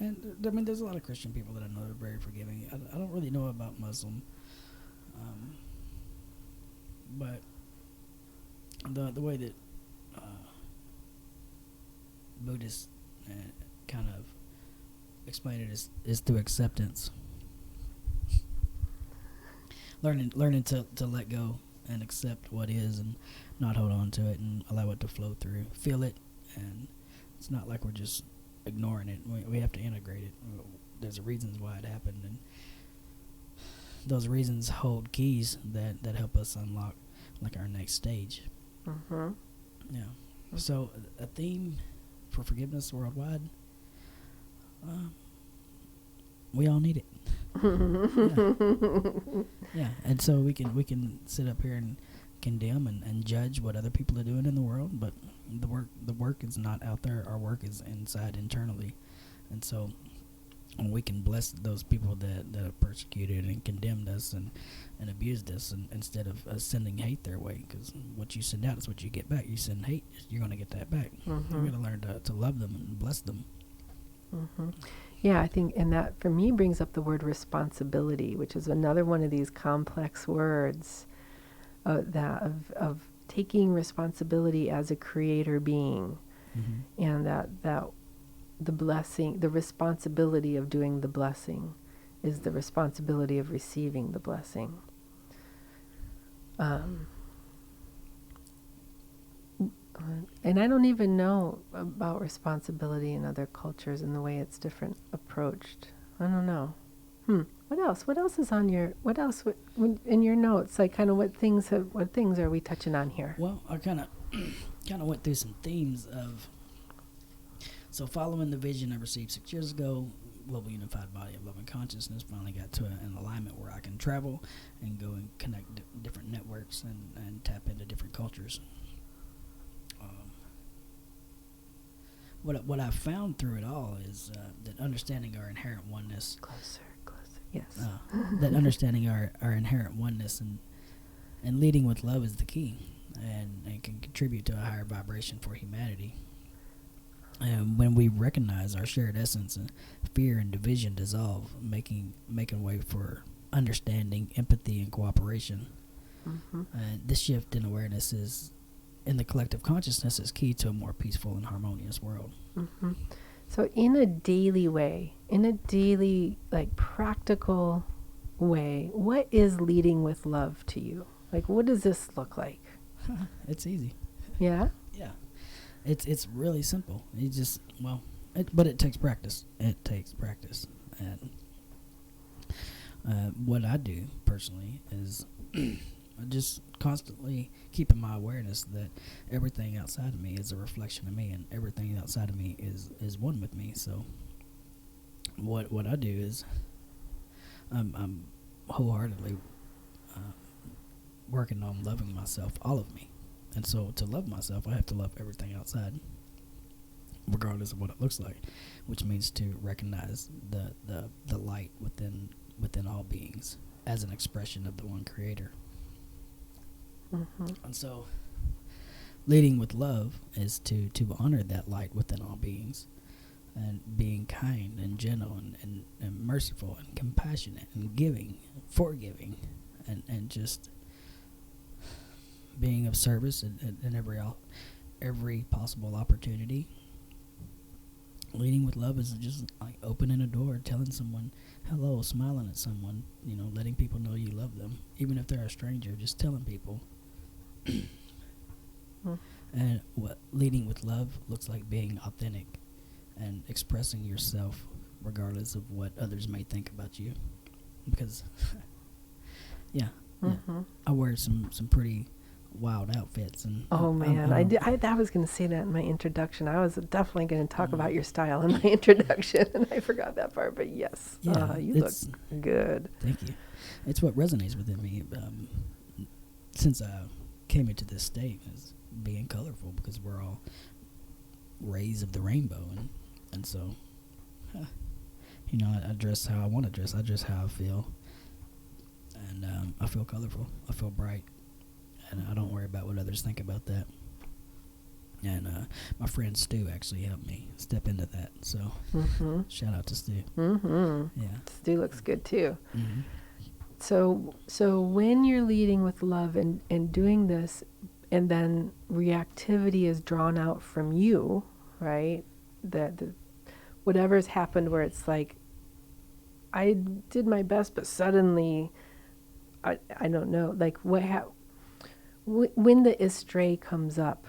[SPEAKER 2] and I mean, there's a lot of Christian people that I know that are very forgiving. I don't really know about Muslim, but the way that Buddhists kind of explain it is through acceptance. Learning to let go and accept what is and not hold on to it and allow it to flow through. Feel it, and it's not like we're just ignoring it. We have to integrate it. There's reasons why it happened, and those reasons hold keys that help us unlock like our next stage. Yeah. So a theme for forgiveness worldwide, we all need it. Yeah. And so we can sit up here and condemn and judge what other people are doing in the world, but the work is not out there. Our work is inside internally, and so we can bless those people that have persecuted and condemned us and abused us, and instead of sending hate their way, because what you send out is what you get back. You send hate, you're going to get that back.
[SPEAKER 1] Mm-hmm.
[SPEAKER 2] You're going to learn to love them and bless them.
[SPEAKER 1] Mm-hmm. Yeah, I think, and that for me brings up the word responsibility, which is another one of these complex words that of taking responsibility as a creator being,
[SPEAKER 2] Mm-hmm.
[SPEAKER 1] and that the blessing, the responsibility of doing the blessing, is the responsibility of receiving the blessing. And I don't even know about responsibility in other cultures and the way it's different approached. I don't know. What else? What else is on your? What else in your notes? Like, kind of what things are we touching on here?
[SPEAKER 2] Well, I kind of went through some themes of. So, following the vision I received 6 years ago, global unified body of love and consciousness finally got to an alignment where I can travel and go and connect different networks and tap into different cultures. What I found through it all is that understanding our inherent oneness.
[SPEAKER 1] Closer. Yes.
[SPEAKER 2] That understanding our inherent oneness and leading with love is the key, and can contribute to a higher vibration for humanity. And when we recognize our shared essence, fear and division dissolve, making way for understanding, empathy, and cooperation.
[SPEAKER 1] Mm-hmm.
[SPEAKER 2] This shift in awareness in the collective consciousness is key to a more peaceful and harmonious world.
[SPEAKER 1] Mm-hmm. So in a daily way, like practical way, what is leading with love to you? Like, what does this look like?
[SPEAKER 2] It's easy.
[SPEAKER 1] Yeah?
[SPEAKER 2] Yeah. It's really simple. You just, but it takes practice. It takes practice. And what I do personally is just constantly keeping my awareness that everything outside of me is a reflection of me, and everything outside of me is one with me. So what I do is I'm wholeheartedly working on loving myself, all of me. And so to love myself, I have to love everything outside, regardless of what it looks like, which means to recognize the light within all beings as an expression of the one creator.
[SPEAKER 1] Mm-hmm.
[SPEAKER 2] And so leading with love is to honor that light within all beings, and being kind and gentle and merciful and compassionate and giving, forgiving, and just being of service in every possible opportunity. Leading with love is just like opening a door, telling someone hello, smiling at someone, letting people know you love them, even if they're a stranger. Just telling people. And what leading with love looks like being authentic and expressing yourself regardless of what others may think about you. Because I wear some pretty wild outfits, and
[SPEAKER 1] oh man, I was going to say that in my introduction. I was definitely going to talk about your style in my introduction, and I forgot that part. But yes, you look good.
[SPEAKER 2] Thank you. It's what resonates within me since I came into this state, is being colorful, because we're all rays of the rainbow, and so I dress how I want to dress. I dress how I feel, and I feel colorful. I feel bright. And I don't worry about what others think about that. And my friend Stu actually helped me step into that. So shout out to Stu.
[SPEAKER 1] Mm-hmm.
[SPEAKER 2] Yeah,
[SPEAKER 1] Stu looks good too.
[SPEAKER 2] Mm-hmm.
[SPEAKER 1] So when you're leading with love and doing this, and then reactivity is drawn out from you, right? That whatever's happened, where it's like, I did my best, but suddenly, I don't know, like when the estray comes up,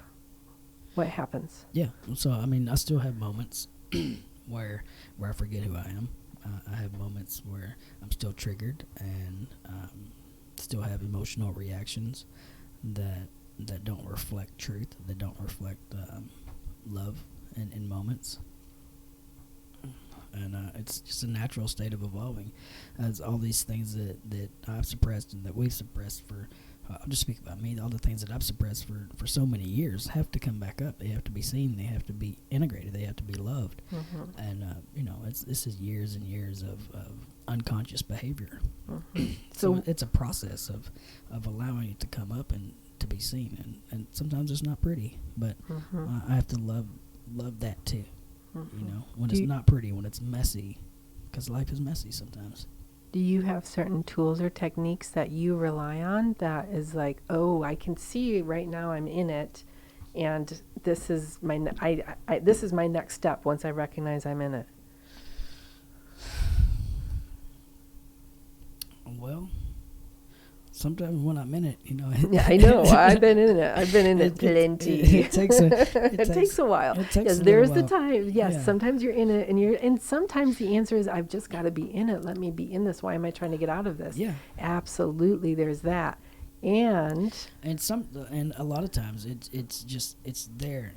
[SPEAKER 1] what happens?
[SPEAKER 2] Yeah. So I still have moments where I forget who I am. I have moments where I'm still triggered and still have emotional reactions that don't reflect truth, that don't reflect love in moments. And it's just a natural state of evolving, as all these things that I've suppressed and that we've suppressed for I'll just speak about me. All the things that I've suppressed for so many years have to come back up. They have to be seen. They have to be integrated. They have to be loved. And this is years and years of unconscious behavior. So it's a process of allowing it to come up and to be seen. And sometimes it's not pretty, but I have to love that too. When it's not pretty, when it's messy, because life is messy sometimes.
[SPEAKER 1] Do you have certain tools or techniques that you rely on that is like, oh, I can see right now I'm in it, and this is my this is my next step once I recognize I'm in it?
[SPEAKER 2] Well, sometimes when I'm in it,
[SPEAKER 1] Yeah, I know. I've been in it. I've been in it plenty.
[SPEAKER 2] It takes
[SPEAKER 1] a while. Yes, there's the time. Yes, sometimes you're in it, and sometimes the answer is, I've just got to be in it. Let me be in this. Why am I trying to get out of this?
[SPEAKER 2] Yeah,
[SPEAKER 1] absolutely. There's that, and
[SPEAKER 2] a lot of times it's there.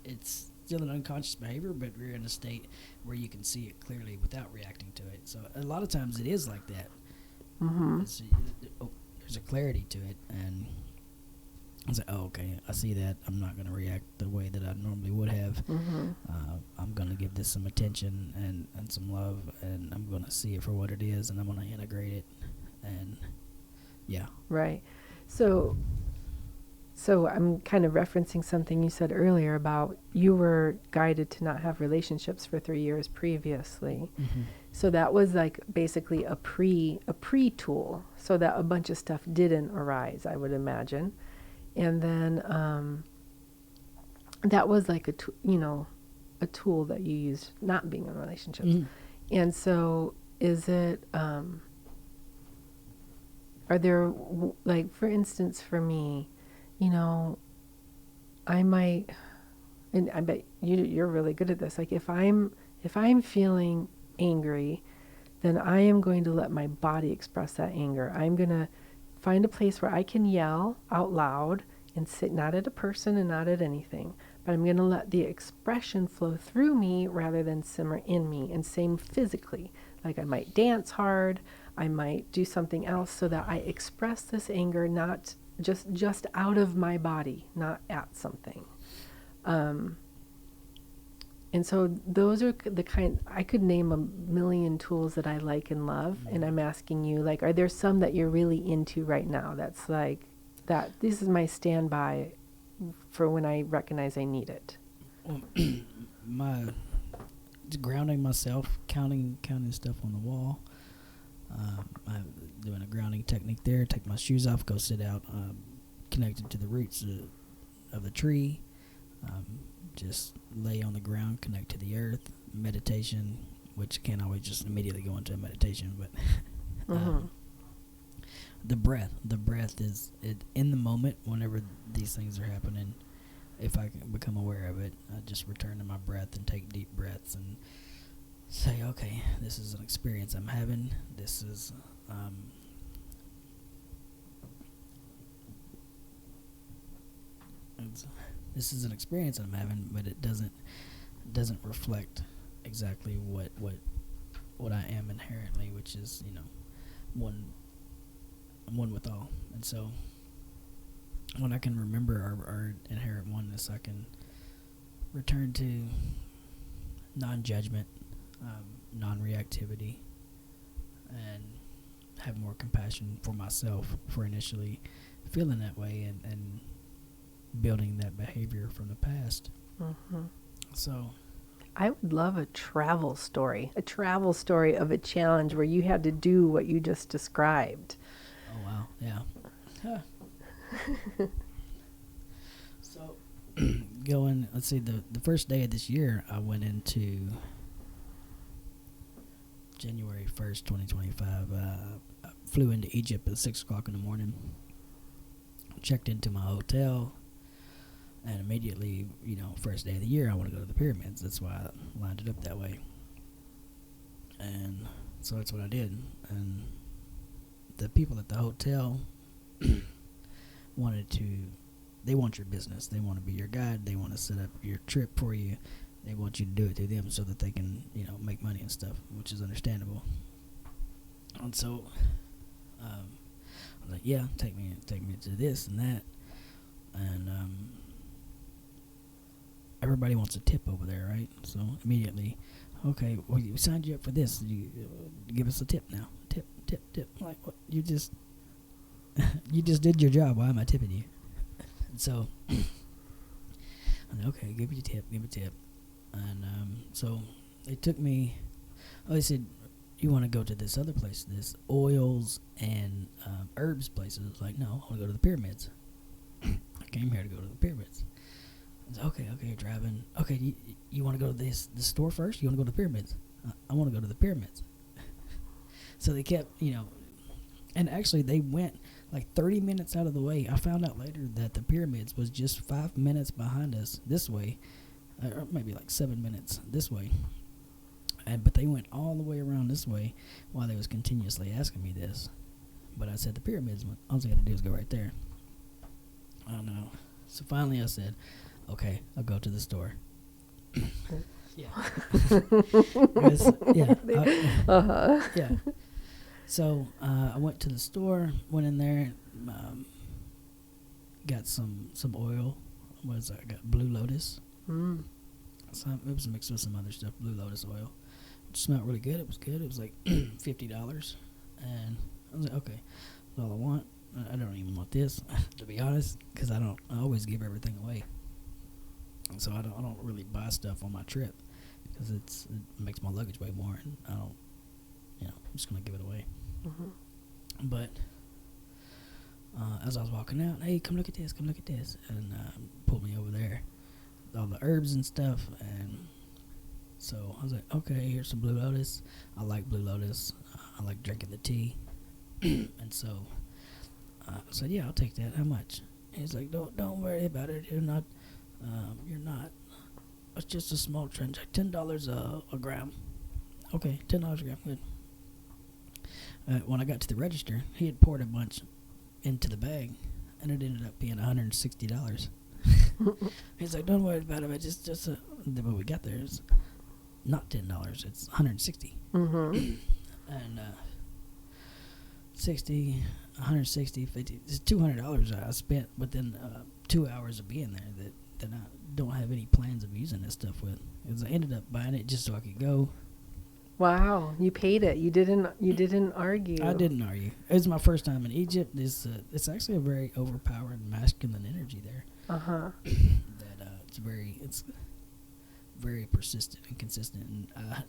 [SPEAKER 2] It's still an unconscious behavior, but we're in a state where you can see it clearly without reacting to it. So a lot of times it is like that. There's a clarity to it, and I was like, oh, okay, I see that. I'm not going to react the way that I normally would have. I'm going to give this some attention and some love, and I'm going to see it for what it is, and I'm going to integrate it, and yeah.
[SPEAKER 1] Right. So I'm kind of referencing something you said earlier about you were guided to not have relationships for 3 years previously. So that was like basically a pre-tool, so that a bunch of stuff didn't arise, I would imagine. And then that was like a tool that you used not being in relationships. And so is it, are there, like, for instance, for me, I might, and I bet you're really good at this. Like if I'm feeling angry, then I am going to let my body express that anger. I'm going to find a place where I can yell out loud and sit, not at a person and not at anything, but I'm going to let the expression flow through me rather than simmer in me. And same physically. Like I might dance hard, I might do something else so that I express this anger not just out of my body, not at something. And so those are the kind, I could name a million tools that I like and love, and I'm asking you, like, are there some that you're really into right now that's like, this is my standby for when I recognize I need it?
[SPEAKER 2] Well, grounding myself, counting stuff on the wall. I'm doing a grounding technique there. Take my shoes off, go sit out, connected to the roots of the tree. Just lay on the ground, connect to the earth. Meditation, which can't always just immediately go into a meditation, but the breath is in the moment. Whenever these things are happening, if I can become aware of it, I just return to my breath and take deep breaths and say, okay, this is an experience I'm having. This is this is an experience I'm having, but it doesn't reflect exactly what I am inherently, which is one with all. And so when I can remember our inherent oneness, I can return to non-judgment, non-reactivity, and have more compassion for myself for initially feeling that way and building that behavior from the past. So
[SPEAKER 1] I would love a travel story of a challenge where you had to do what you just described.
[SPEAKER 2] Oh, wow. Yeah. So let's see, the first day of this year, I went into January 1st, 2025. I flew into Egypt at 6 o'clock in the morning, checked into my hotel, and immediately, first day of the year, I want to go to the pyramids. That's why I lined it up that way. And so that's what I did. And the people at the hotel they want your business. They want to be your guide. They want to set up your trip for you. They want you to do it through them so that they can, make money and stuff, which is understandable. And so I was like, yeah, take me to this and that. And everybody wants a tip over there, right? So immediately, okay, well, we signed you up for this. You give us a tip now. Tip. I'm like, what? You just did your job. Why am I tipping you? And so, I'm like, okay, give me a tip. And so they took me. Oh, they said, you want to go to this other place, this oils and herbs place. I was like, no, I want to go to the pyramids. I came here to go to the pyramids. I said, okay, you're driving. Okay, you want to go to this store first? You want to go to the pyramids? I want to go to the pyramids. So they kept, and actually they went like 30 minutes out of the way. I found out later that the pyramids was just 5 minutes behind us this way, or maybe like 7 minutes this way. But they went all the way around this way while they was continuously asking me this. But I said the pyramids, all I got to do is go right there. I don't know. So finally I said, okay, I'll go to the store. Yeah. Yeah. So I went to the store, went in there, got some oil. What is that? I got Blue Lotus. It was mixed with some other stuff, Blue Lotus oil. It smelled really good. It was good. It was like $50. And I was like, okay, that's all I want. I don't even want this, to be honest, because I always give everything away. And so I don't really buy stuff on my trip because it makes my luggage weigh more, and I don't, I'm just going to give it away. Mm-hmm. But as I was walking out, hey, come look at this, and pulled me over there, all the herbs and stuff, and so I was like, okay, here's some Blue Lotus. I like Blue Lotus. I like drinking the tea. And so I said, yeah, I'll take that. How much? And he's like, don't worry about it. You're not. It's just a small transaction. $10 a gram. Okay, $10 a gram. Good. When I got to the register, he had poured a bunch into the bag, and it ended up being $160. He's like, don't worry about it. Just when we got there, it's not $10. It's $160. Mm-hmm. And 60, 160, 50. It's $200 I spent within 2 hours of being there that I don't have any plans of using this stuff with. Because I ended up buying it just so I could go.
[SPEAKER 1] Wow, you paid it. You didn't argue.
[SPEAKER 2] I didn't argue. It was my first time in Egypt. It's actually a very overpowering masculine energy there. That it's very persistent and consistent. And I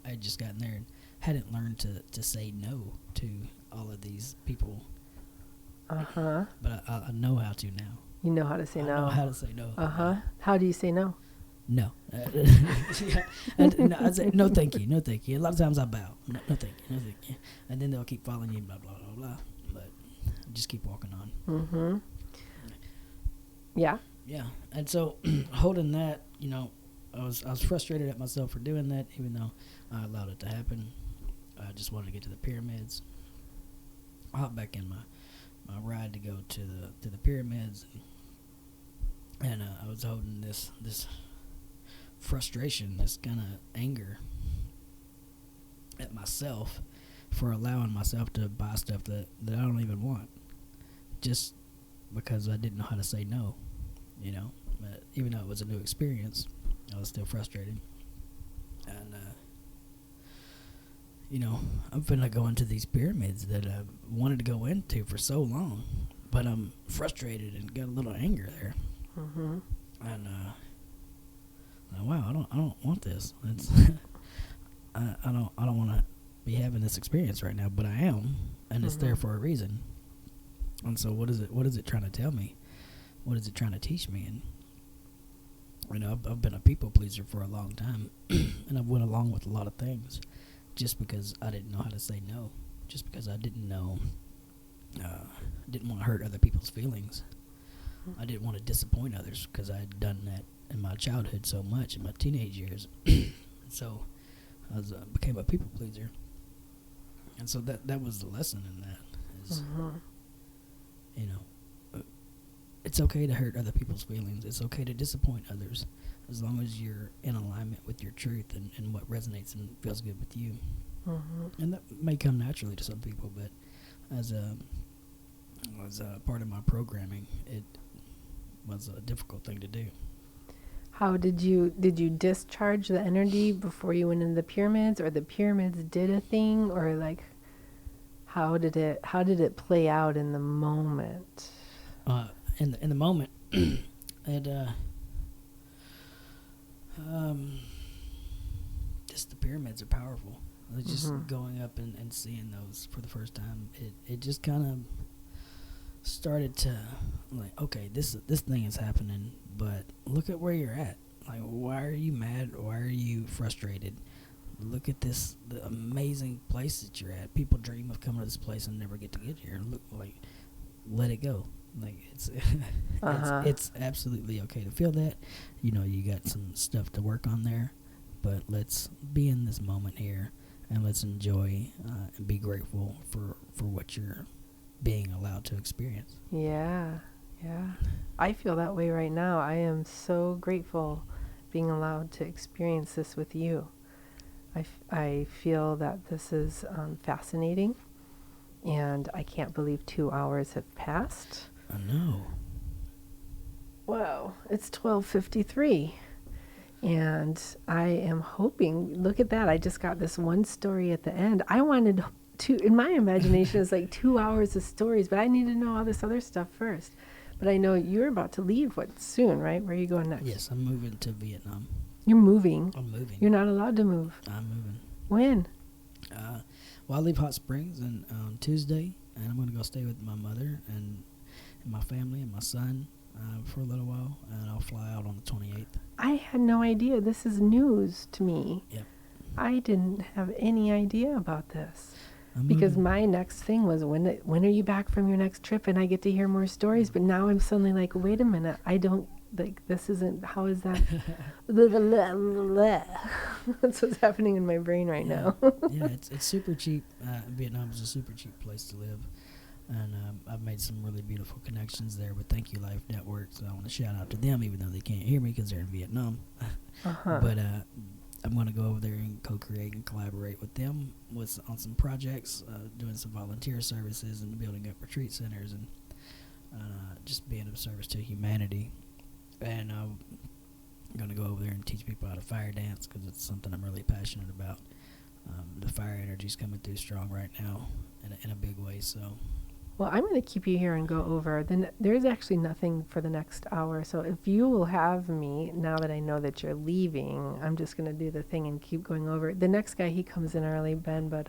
[SPEAKER 2] had just gotten there and hadn't learned to say no to all of these people. But I know how to now.
[SPEAKER 1] You know how to say no.
[SPEAKER 2] I know how to say no.
[SPEAKER 1] How do you say no?
[SPEAKER 2] No. I say, no, thank you. No, thank you. A lot of times I bow. No, thank you. And then they'll keep following you, blah, blah, blah, blah. But just keep walking on.
[SPEAKER 1] Mm-hmm. Yeah.
[SPEAKER 2] Yeah. And so holding that, I was frustrated at myself for doing that, even though I allowed it to happen. I just wanted to get to the pyramids. I hopped back in my ride to go to the pyramids, and I was holding this frustration, this kind of anger at myself for allowing myself to buy stuff that I don't even want, just because I didn't know how to say no, But even though it was a new experience, I was still frustrated. And I'm finna go into these pyramids that I've wanted to go into for so long, but I'm frustrated and got a little anger there. Mm-hmm. And wow, I don't want this. It's I don't want to be having this experience right now, but I am, and it's there for a reason. And so, what is it trying to tell me? What is it trying to teach me? And I've been a people pleaser for a long time, and I've went along with a lot of things, just because I didn't know how to say no, just because I didn't know, didn't want to hurt other people's feelings. I didn't want to disappoint others because I had done that in my childhood so much in my teenage years. So I became a people pleaser, and so that was the lesson in that is, it's okay to hurt other people's feelings. It's okay to disappoint others, as long as you're in alignment with your truth and what resonates and feels good with you. And that may come naturally to some people, but as a part of my programming, it was a difficult thing to do.
[SPEAKER 1] How did you discharge the energy before you went into the pyramids, or the pyramids did a thing, or like how did it play out in the moment?
[SPEAKER 2] In the moment, it just the pyramids are powerful. Just going up and seeing those for the first time, it just kind of started to like, okay, this thing is happening, but look at where you're at. Like, why are you mad? Why are you frustrated? Look at the amazing place that you're at. People dream of coming to this place and never get to get here. Look, like, let it go. Like, it's it's absolutely okay to feel that. You know, you got some stuff to work on there, but let's be in this moment here, and let's enjoy and be grateful for what you're being allowed to experience.
[SPEAKER 1] Yeah. I feel that way right now. I am so grateful being allowed to experience this with you. I feel that this is fascinating, and I can't believe 2 hours have passed.
[SPEAKER 2] I know.
[SPEAKER 1] Wow, it's 12:53, and I am hoping, look at that, I just got this one story at the end. I wanted to, in my imagination, it's like 2 hours of stories, but I need to know all this other stuff first. But I know you're about to leave, soon, right? Where are you going next?
[SPEAKER 2] Yes, I'm moving to Vietnam.
[SPEAKER 1] You're moving?
[SPEAKER 2] I'm moving.
[SPEAKER 1] You're not allowed to move.
[SPEAKER 2] I'm moving.
[SPEAKER 1] When?
[SPEAKER 2] Well, I leave Hot Springs on Tuesday, and I'm going to go stay with my mother and my family and my son for a little while, and I'll fly out on the 28th.
[SPEAKER 1] I had no idea. This is news to me.
[SPEAKER 2] Yep.
[SPEAKER 1] I didn't have any idea about this. Because my next thing was, when are you back from your next trip? And I get to hear more stories. But now I'm suddenly like, wait a minute. I don't, like, this isn't, how is that? That's what's happening in my brain right now.
[SPEAKER 2] Yeah, it's super cheap. Vietnam is a super cheap place to live. And I've made some really beautiful connections there with Thank You Life Network. So I want to shout out to them, even though they can't hear me because they're in Vietnam. But I'm going to go over there and co-create and collaborate with them on some projects, doing some volunteer services and building up retreat centers, and just being of service to humanity. And I'm going to go over there and teach people how to fire dance, because it's something I'm really passionate about. The fire energy is coming through strong right now in a big way. So,
[SPEAKER 1] well, I'm going to keep you here and go over. Then there's actually nothing for the next hour. So if you will have me, now that I know that you're leaving, I'm just going to do the thing and keep going over. The next guy, he comes in early, Ben, but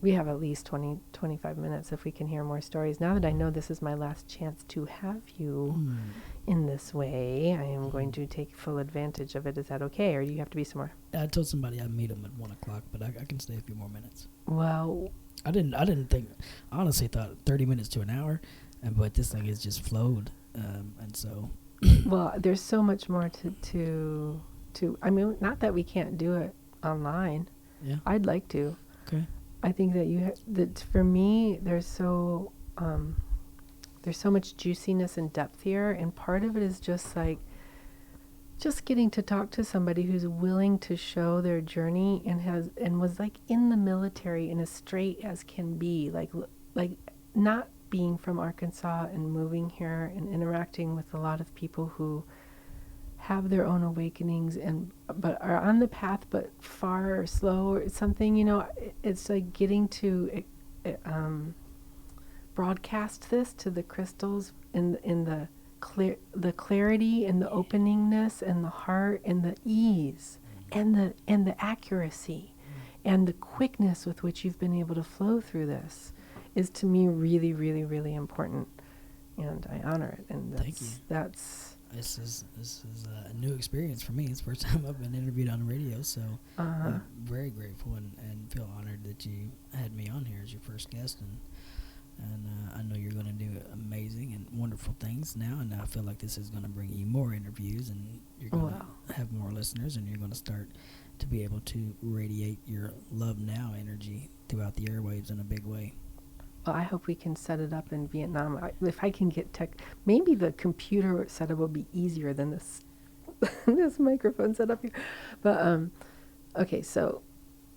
[SPEAKER 1] we have at least 25 minutes if we can hear more stories. Now that I know this is my last chance to have you in this way, I am going to take full advantage of it. Is that okay, or do you have to be somewhere?
[SPEAKER 2] I told somebody I'd meet them at 1 o'clock, but I can stay a few more minutes.
[SPEAKER 1] Well,
[SPEAKER 2] I didn't think, I honestly thought 30 minutes to an hour, but this thing has just flowed, and so.
[SPEAKER 1] Well, there's so much more to. I mean, not that we can't do it online.
[SPEAKER 2] Yeah.
[SPEAKER 1] I'd like to.
[SPEAKER 2] Okay.
[SPEAKER 1] I think that that for me, there's so much juiciness and depth here, and part of it is just like, just getting to talk to somebody who's willing to show their journey and was like in the military and as straight as can be, like not being from Arkansas and moving here and interacting with a lot of people who have their own awakenings but are on the path but far or slow or something, it's like getting to broadcast this to the crystals in the clarity and the openingness and the heart and the ease and the accuracy and the quickness with which you've been able to flow through this is, to me, really, really, really important, and I honor it. And
[SPEAKER 2] thank you. This is a new experience for me. It's the first time I've been interviewed on the radio, so I'm very grateful and feel honored that you had me on here as your first guest, and I know you're going to do amazing and wonderful things now, and I feel like this is going to bring you more interviews, and you're going to have more listeners, and you're going to start to be able to radiate your love now energy throughout the airwaves in a big way.
[SPEAKER 1] Well, I hope we can set it up in Vietnam. If I can get maybe the computer setup will be easier than this this microphone set up here. But okay, so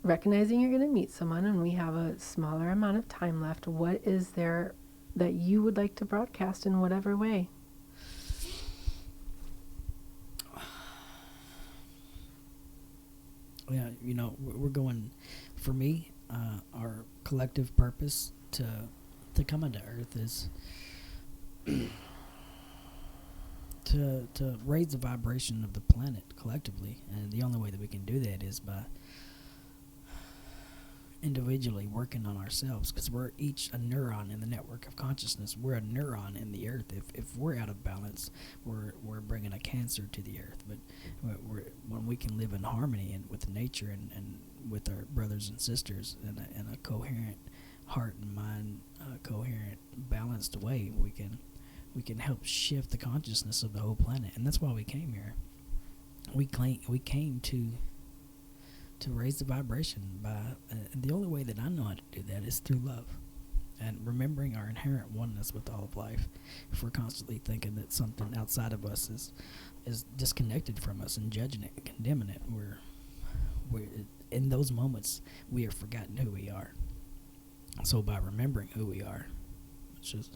[SPEAKER 1] recognizing you're going to meet someone and we have a smaller amount of time left, what is there that you would like to broadcast in whatever way?
[SPEAKER 2] Yeah, we're going, for me, our collective purpose to come into Earth is to raise the vibration of the planet collectively, and the only way that we can do that is by individually working on ourselves, because we're each a neuron in the network of consciousness. We're a neuron in the earth. If we're out of balance, we're bringing a cancer to the earth. But when we can live in harmony and with nature and with our brothers and sisters in a coherent heart and mind, coherent, balanced way, we can help shift the consciousness of the whole planet. And that's why we came here. We came to raise the vibration and the only way that I know how to do that is through love and remembering our inherent oneness with all of life. If we're constantly thinking that something outside of us is disconnected from us and judging it and condemning it, we're in those moments we have forgotten who we are. So by remembering who we are, which is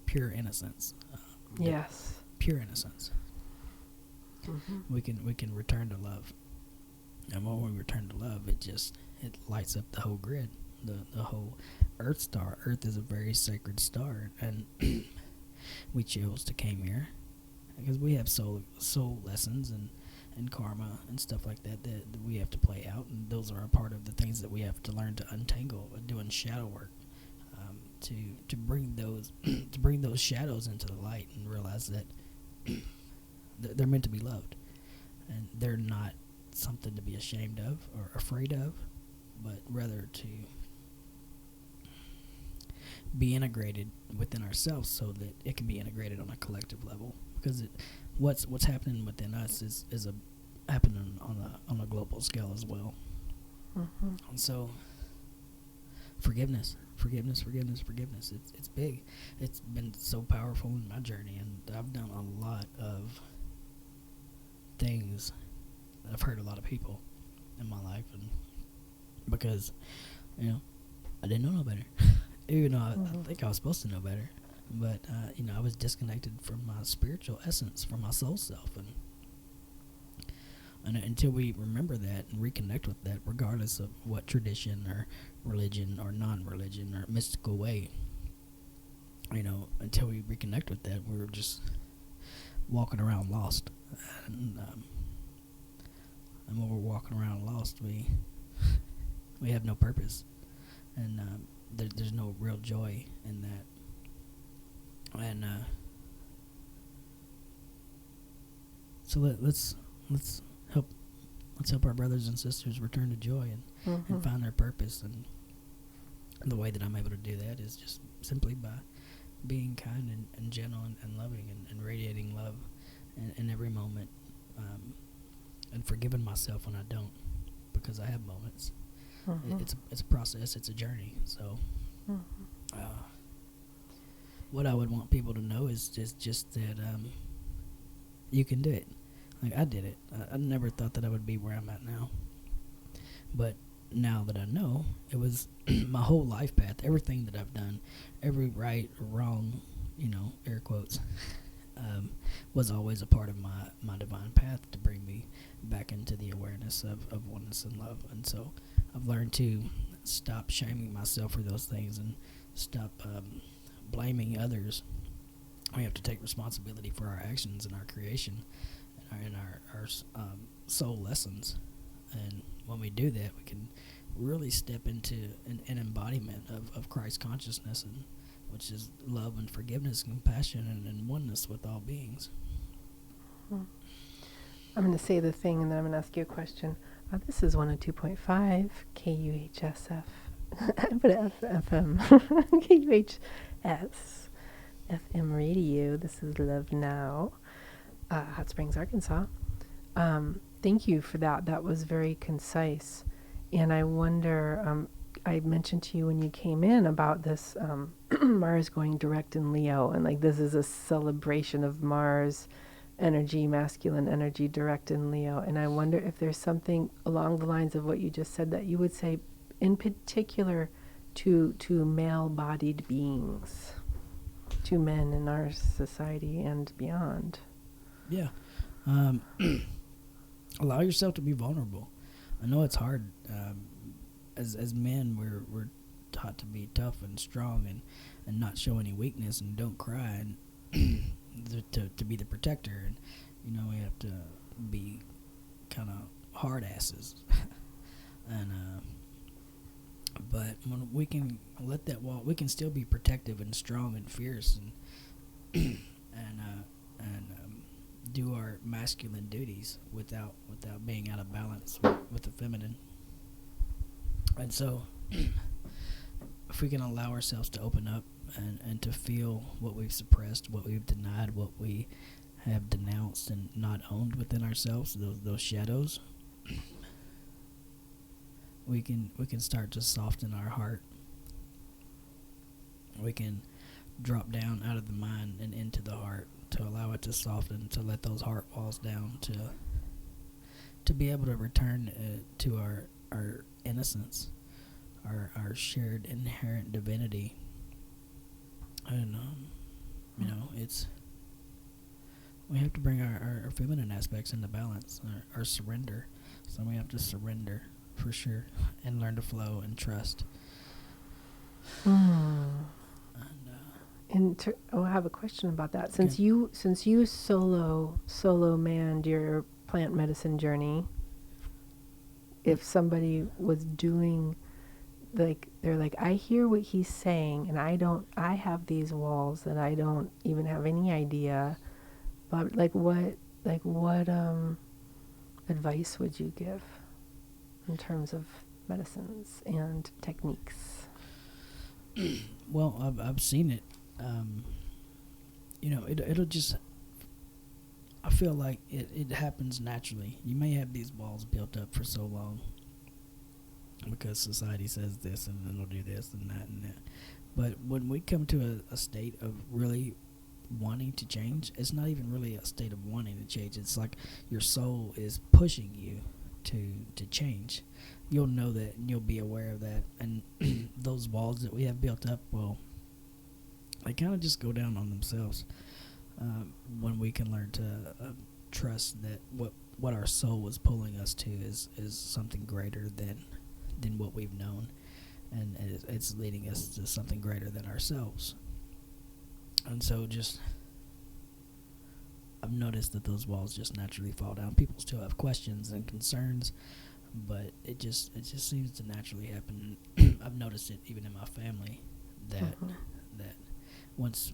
[SPEAKER 2] pure innocence,
[SPEAKER 1] yes,
[SPEAKER 2] pure innocence, we can return to love. And when we return to love, it lights up the whole grid, the whole Earth star. Earth is a very sacred star, and we chose to came here because we have soul lessons and karma and stuff like that we have to play out, and those are a part of the things that we have to learn to untangle, doing shadow work, to bring those shadows into the light and realize that they're meant to be loved, and they're not something to be ashamed of or afraid of, but rather to be integrated within ourselves so that it can be integrated on a collective level. Because what's happening within us is happening on a global scale as well. And so forgiveness. It's big. It's been so powerful in my journey, and I've done a lot of things. I've hurt a lot of people in my life, and because I didn't know no better. Even though I think I was supposed to know better, but I was disconnected from my spiritual essence, from my soul self, and until we remember that and reconnect with that, regardless of what tradition or religion or non-religion or mystical way, until we reconnect with that, we were just walking around lost. And when we're walking around lost, we have no purpose, and there's no real joy in that. And so let's help our brothers and sisters return to joy and find their purpose. And the way that I'm able to do that is just simply by being kind and gentle and loving and radiating love in every moment. And forgiving myself when I don't, because I have moments. It's a process. It's a journey. So, what I would want people to know is just that you can do it. Like I did it. I never thought that I would be where I'm at now, but now that I know, it was my whole life path. Everything that I've done, every right or wrong, air quotes, was always a part of my divine path to bring me back into the awareness of oneness and love. And so I've learned to stop shaming myself for those things and stop blaming others. We have to take responsibility for our actions and our creation and our soul lessons. And when we do that, we can really step into an embodiment of Christ consciousness, and which is love and forgiveness, compassion, and oneness with all beings.
[SPEAKER 1] I'm going to say the thing, and then I'm going to ask you a question. This is 102.5 KUHSF. I put FM. KUHS FM radio. This is Love Now, Hot Springs, Arkansas. Thank you for that. That was very concise. And I wonder, I mentioned to you when you came in about this Mars going direct in Leo, and like this is a celebration of Mars energy, masculine energy, direct in Leo. And I wonder if there's something along the lines of what you just said that you would say in particular to male-bodied beings, to men in our society and beyond.
[SPEAKER 2] Yeah. Allow yourself to be vulnerable. I know it's hard. As men, we're taught to be tough and strong and not show any weakness and don't cry and to be the protector. And we have to be kind of hard asses. And but when we can let that wall, we can still be protective and strong and fierce and do our masculine duties without being out of balance with the feminine. And so if we can allow ourselves to open up and to feel what we've suppressed, what we've denied, what we have denounced and not owned within ourselves, those shadows, we can start to soften our heart. We can drop down out of the mind and into the heart to allow it to soften, to let those heart walls down, to be able to return to our innocence, our shared inherent divinity. And it's, we have to bring our feminine aspects into balance, our surrender. So we have to surrender for sure and learn to flow and trust.
[SPEAKER 1] I have a question about that. Since you solo manned your plant medicine journey, if somebody was doing, like, they're like, I hear what he's saying, and I have these walls that I don't even have any idea, but what advice would you give in terms of medicines and techniques?
[SPEAKER 2] Well, I've seen it. It'll just, I feel like it happens naturally. You may have these walls built up for so long because society says this and it'll do this and that. But when we come to a state of really wanting to change, it's not even really a state of wanting to change. It's like your soul is pushing you to change. You'll know that and you'll be aware of that. And those walls that we have built up, well, they kind of just go down on themselves when we can learn to trust that what our soul was pulling us to is something greater than what we've known, and it's leading us to something greater than ourselves. And so I've noticed that those walls just naturally fall down. People still have questions and concerns, but it just seems to naturally happen. I've noticed it even in my family that once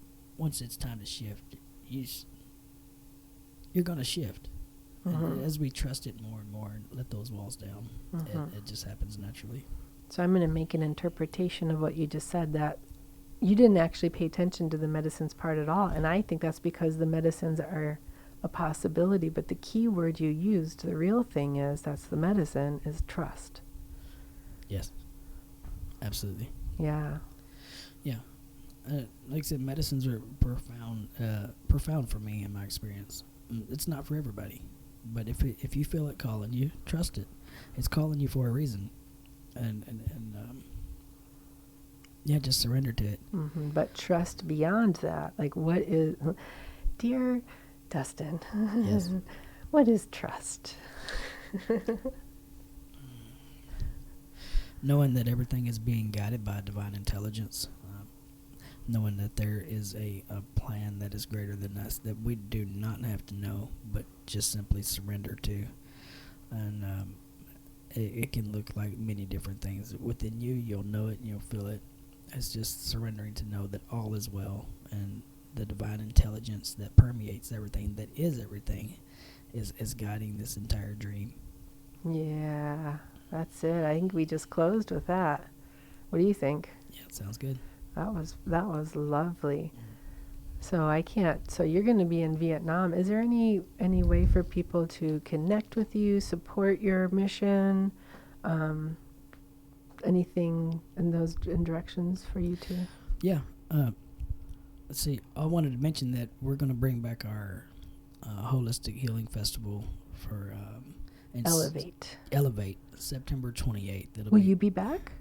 [SPEAKER 2] it's time to shift, you're going to shift. And as we trust it more and more and let those walls down, it just happens naturally.
[SPEAKER 1] So I'm going to make an interpretation of what you just said, that you didn't actually pay attention to the medicines part at all. And I think that's because the medicines are a possibility. But the key word you used, the real thing is, that's the medicine, is trust.
[SPEAKER 2] Yes. Absolutely.
[SPEAKER 1] Yeah.
[SPEAKER 2] Yeah. Like I said, medicines are profound for me in my experience. It's not for everybody. But if you feel it calling you, trust it. It's calling you for a reason. And just surrender to it.
[SPEAKER 1] But trust beyond that. Like, what is, dear Dustin,
[SPEAKER 2] yes.
[SPEAKER 1] What is trust?
[SPEAKER 2] Knowing that everything is being guided by divine intelligence. Knowing that there is a plan that is greater than us, that we do not have to know, but just simply surrender to. And it can look like many different things. Within you, you'll know it and you'll feel it. It's just surrendering to know that all is well, and the divine intelligence that permeates everything, that is everything, is guiding this entire dream.
[SPEAKER 1] Yeah, that's it. I think we just closed with that. What do you think?
[SPEAKER 2] Yeah, it sounds good.
[SPEAKER 1] That was lovely. So you're going to be in Vietnam. Is there any way for people to connect with you, support your mission? Anything in directions for you to?
[SPEAKER 2] Yeah. Let's see. I wanted to mention that we're going to bring back our Holistic Healing Festival for Elevate, September 28th.
[SPEAKER 1] Will you be back?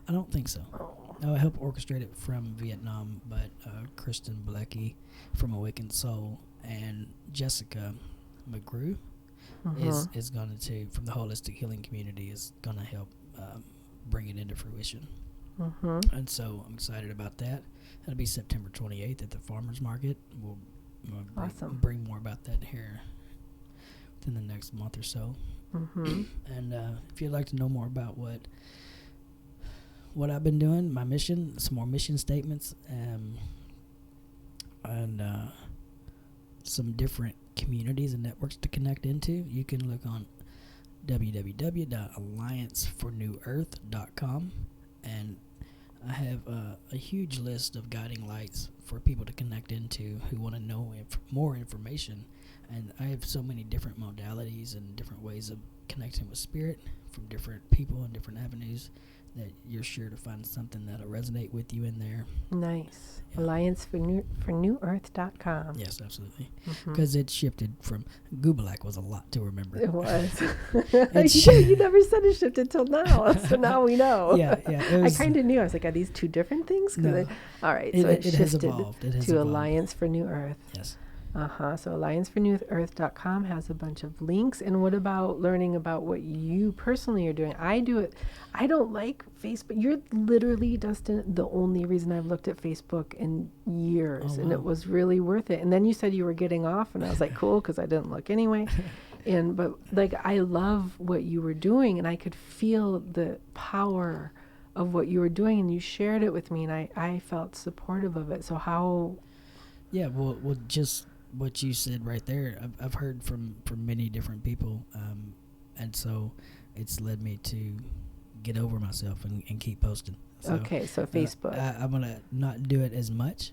[SPEAKER 2] I don't think so.
[SPEAKER 1] Oh.
[SPEAKER 2] I'll help orchestrate it from Vietnam, but Kristen Blecky from Awakened Soul and Jessica McGrew is going to, from the Holistic Healing community, is going to help bring it into fruition. And so I'm excited about that. That'll be September 28th at the Farmers Market. We'll bring more about that here within the next month or so. And if you'd like to know more about what I've been doing, my mission, some more mission statements, and some different communities and networks to connect into, you can look on www.alliancefornewearth.com, and I have a huge list of guiding lights for people to connect into who want to know more information. And I have so many different modalities and different ways of connecting with spirit from different people and different avenues that you're sure to find something that'll resonate with you in there.
[SPEAKER 3] Nice. Yeah. AllianceForNewEarth.com.
[SPEAKER 2] Yes, absolutely. Because it shifted from Gubalak was a lot to remember.
[SPEAKER 3] It was. You never said it shifted till now, so now we know.
[SPEAKER 2] Yeah.
[SPEAKER 3] I kind of knew. I was like, are these two different things?
[SPEAKER 2] No.
[SPEAKER 3] All right, so it shifted
[SPEAKER 2] has evolved.
[SPEAKER 3] to Alliance for New Earth.
[SPEAKER 2] Yes.
[SPEAKER 3] So AllianceForNewEarth.com has a bunch of links. And what about learning about what you personally are doing? I don't like Facebook. You're literally, Dustin, the only reason I've looked at Facebook in years. Oh, wow. And it was really worth it. And then you said you were getting off, and I was like, cool, because I didn't look anyway. But I love what you were doing, and I could feel the power of what you were doing, and you shared it with me, and I felt supportive of it. So how?
[SPEAKER 2] Yeah, well, just what you said right there, I've heard from many different people, and so it's led me to get over myself and keep posting. So,
[SPEAKER 3] okay, so Facebook.
[SPEAKER 2] I'm gonna not do it as much.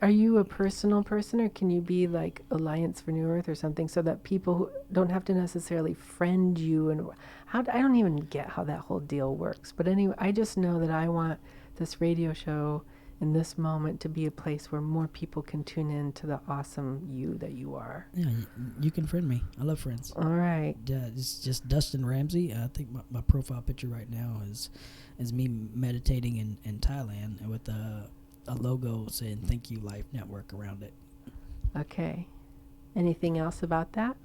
[SPEAKER 3] Are you a personal person, or can you be like Alliance for New Earth or something, so that people who don't have to necessarily friend you? And I don't even get how that whole deal works. But anyway, I just know that I want this radio show in this moment to be a place where more people can tune in to the awesome you that you are.
[SPEAKER 2] Yeah, you can friend me. I love friends.
[SPEAKER 3] All right.
[SPEAKER 2] It's just Dustin Ramsey. I think my profile picture right now is me meditating in Thailand with a logo saying "Thank You Life Network" around it.
[SPEAKER 3] Okay. Anything else about that?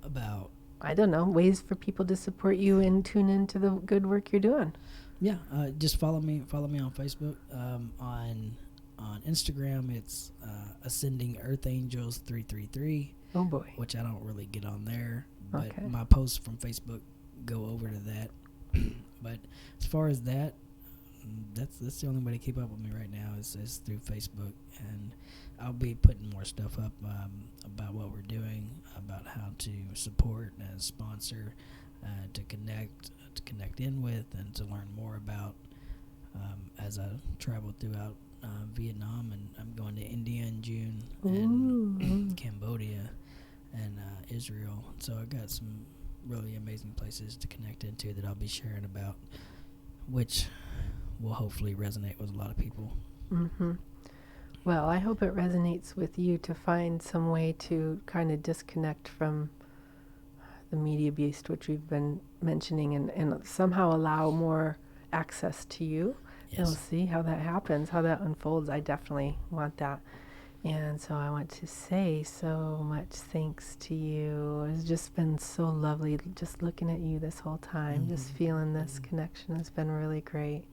[SPEAKER 2] About?
[SPEAKER 3] I don't know. Ways for people to support you and tune into the good work you're doing.
[SPEAKER 2] Yeah, just follow me on Facebook. On Instagram, it's Ascending Earth Angels 333.
[SPEAKER 3] Oh boy,
[SPEAKER 2] which I don't really get on there, but
[SPEAKER 3] okay.
[SPEAKER 2] My posts from Facebook go over to that. But as far as that, that's the only way to keep up with me right now is through Facebook, and I'll be putting more stuff up about what we're doing, about how to support and sponsor, to connect in with, and to learn more about as I travel throughout Vietnam, and I'm going to India in June, and Cambodia, and Israel. So I got some really amazing places to connect into that I'll be sharing about, which will hopefully resonate with a lot of people.
[SPEAKER 3] Well, I hope it resonates with you to find some way to kind of disconnect from the media beast, which we've been mentioning, and somehow allow more access to you. Yes. And we'll see how that happens, how that unfolds. I definitely want that. And so I want to say so much thanks to you. It's just been so lovely just looking at you this whole time, just feeling this connection has been really great.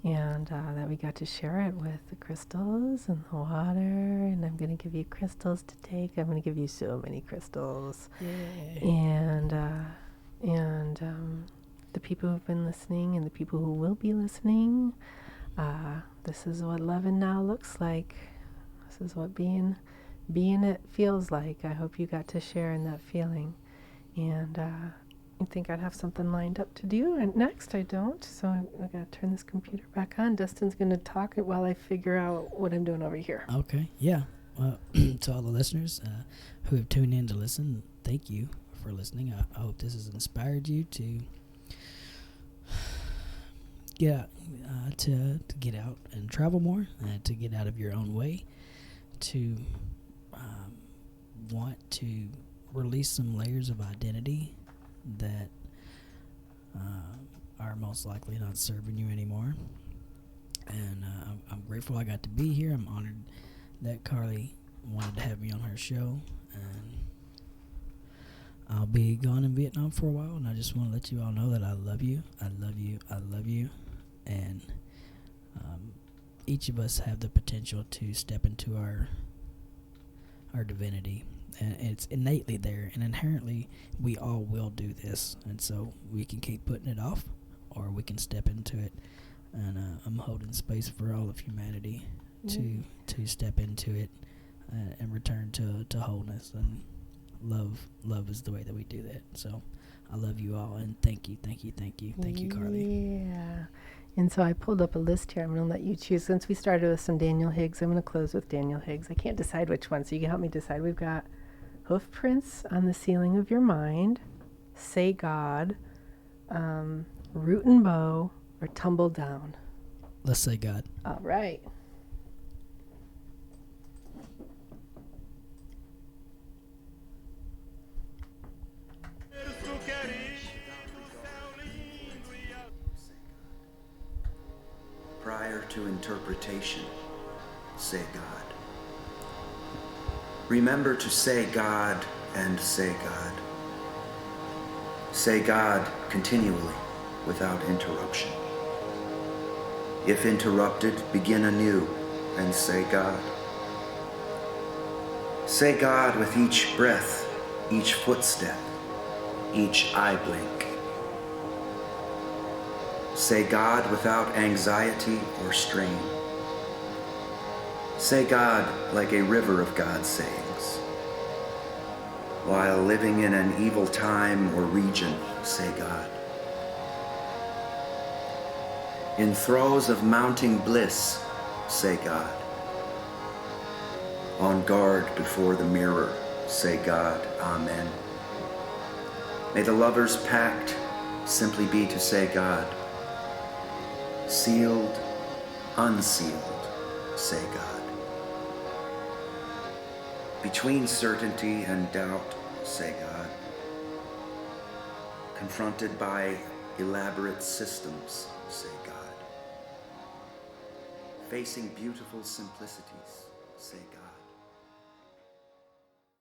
[SPEAKER 3] And that we got to share it with the crystals and the water. And I'm going to give you crystals to take. I'm going to give you so many crystals.
[SPEAKER 2] Yay.
[SPEAKER 3] And the people who've been listening and the people who will be listening, this is what loving now looks like. This is what being it feels like. I hope you got to share in that feeling. And I think I'd have something lined up to do, and next I don't, so I got to turn this computer back on. Dustin's going to talk it while I figure out what I'm doing over here.
[SPEAKER 2] Okay, yeah. To all the listeners who have tuned in to listen, thank you for listening. I hope this has inspired you to get out and travel more, to get out of your own way, to want to release some layers of identity that are most likely not serving you anymore. And I'm grateful I got to be here. I'm honored that Carly wanted to have me on her show. And I'll be gone in Vietnam for a while, and I just want to let you all know that I love you. I love you. I love you. And each of us have the potential to step into our divinity. And it's innately there, and inherently we all will do this. And so we can keep putting it off, or we can step into it. And I'm holding space for all of humanity to step into it and return to wholeness. And love is the way that we do that. So I love you all, and thank you, Carly.
[SPEAKER 3] Yeah. And so I pulled up a list here. I'm going to let you choose. Since we started with some Daniel Higgs, I'm going to close with Daniel Higgs. I can't decide which one, so you can help me decide. We've got hoof prints on the ceiling of your mind, say God, root and bow, or tumble down.
[SPEAKER 2] Let's say God.
[SPEAKER 3] All right.
[SPEAKER 4] Prior to interpretation, say God. Remember to say God and say God. Say God continually without interruption. If interrupted, begin anew and say God. Say God with each breath, each footstep, each eye blink. Say God without anxiety or strain. Say God like a river of God's sayings. While living in an evil time or region, say God. In throes of mounting bliss, say God. On guard before the mirror, say God, Amen. May the lover's pact simply be to say God. Sealed, unsealed, say God. Between certainty and doubt, say God. Confronted by elaborate systems, say God. Facing beautiful simplicities, say God.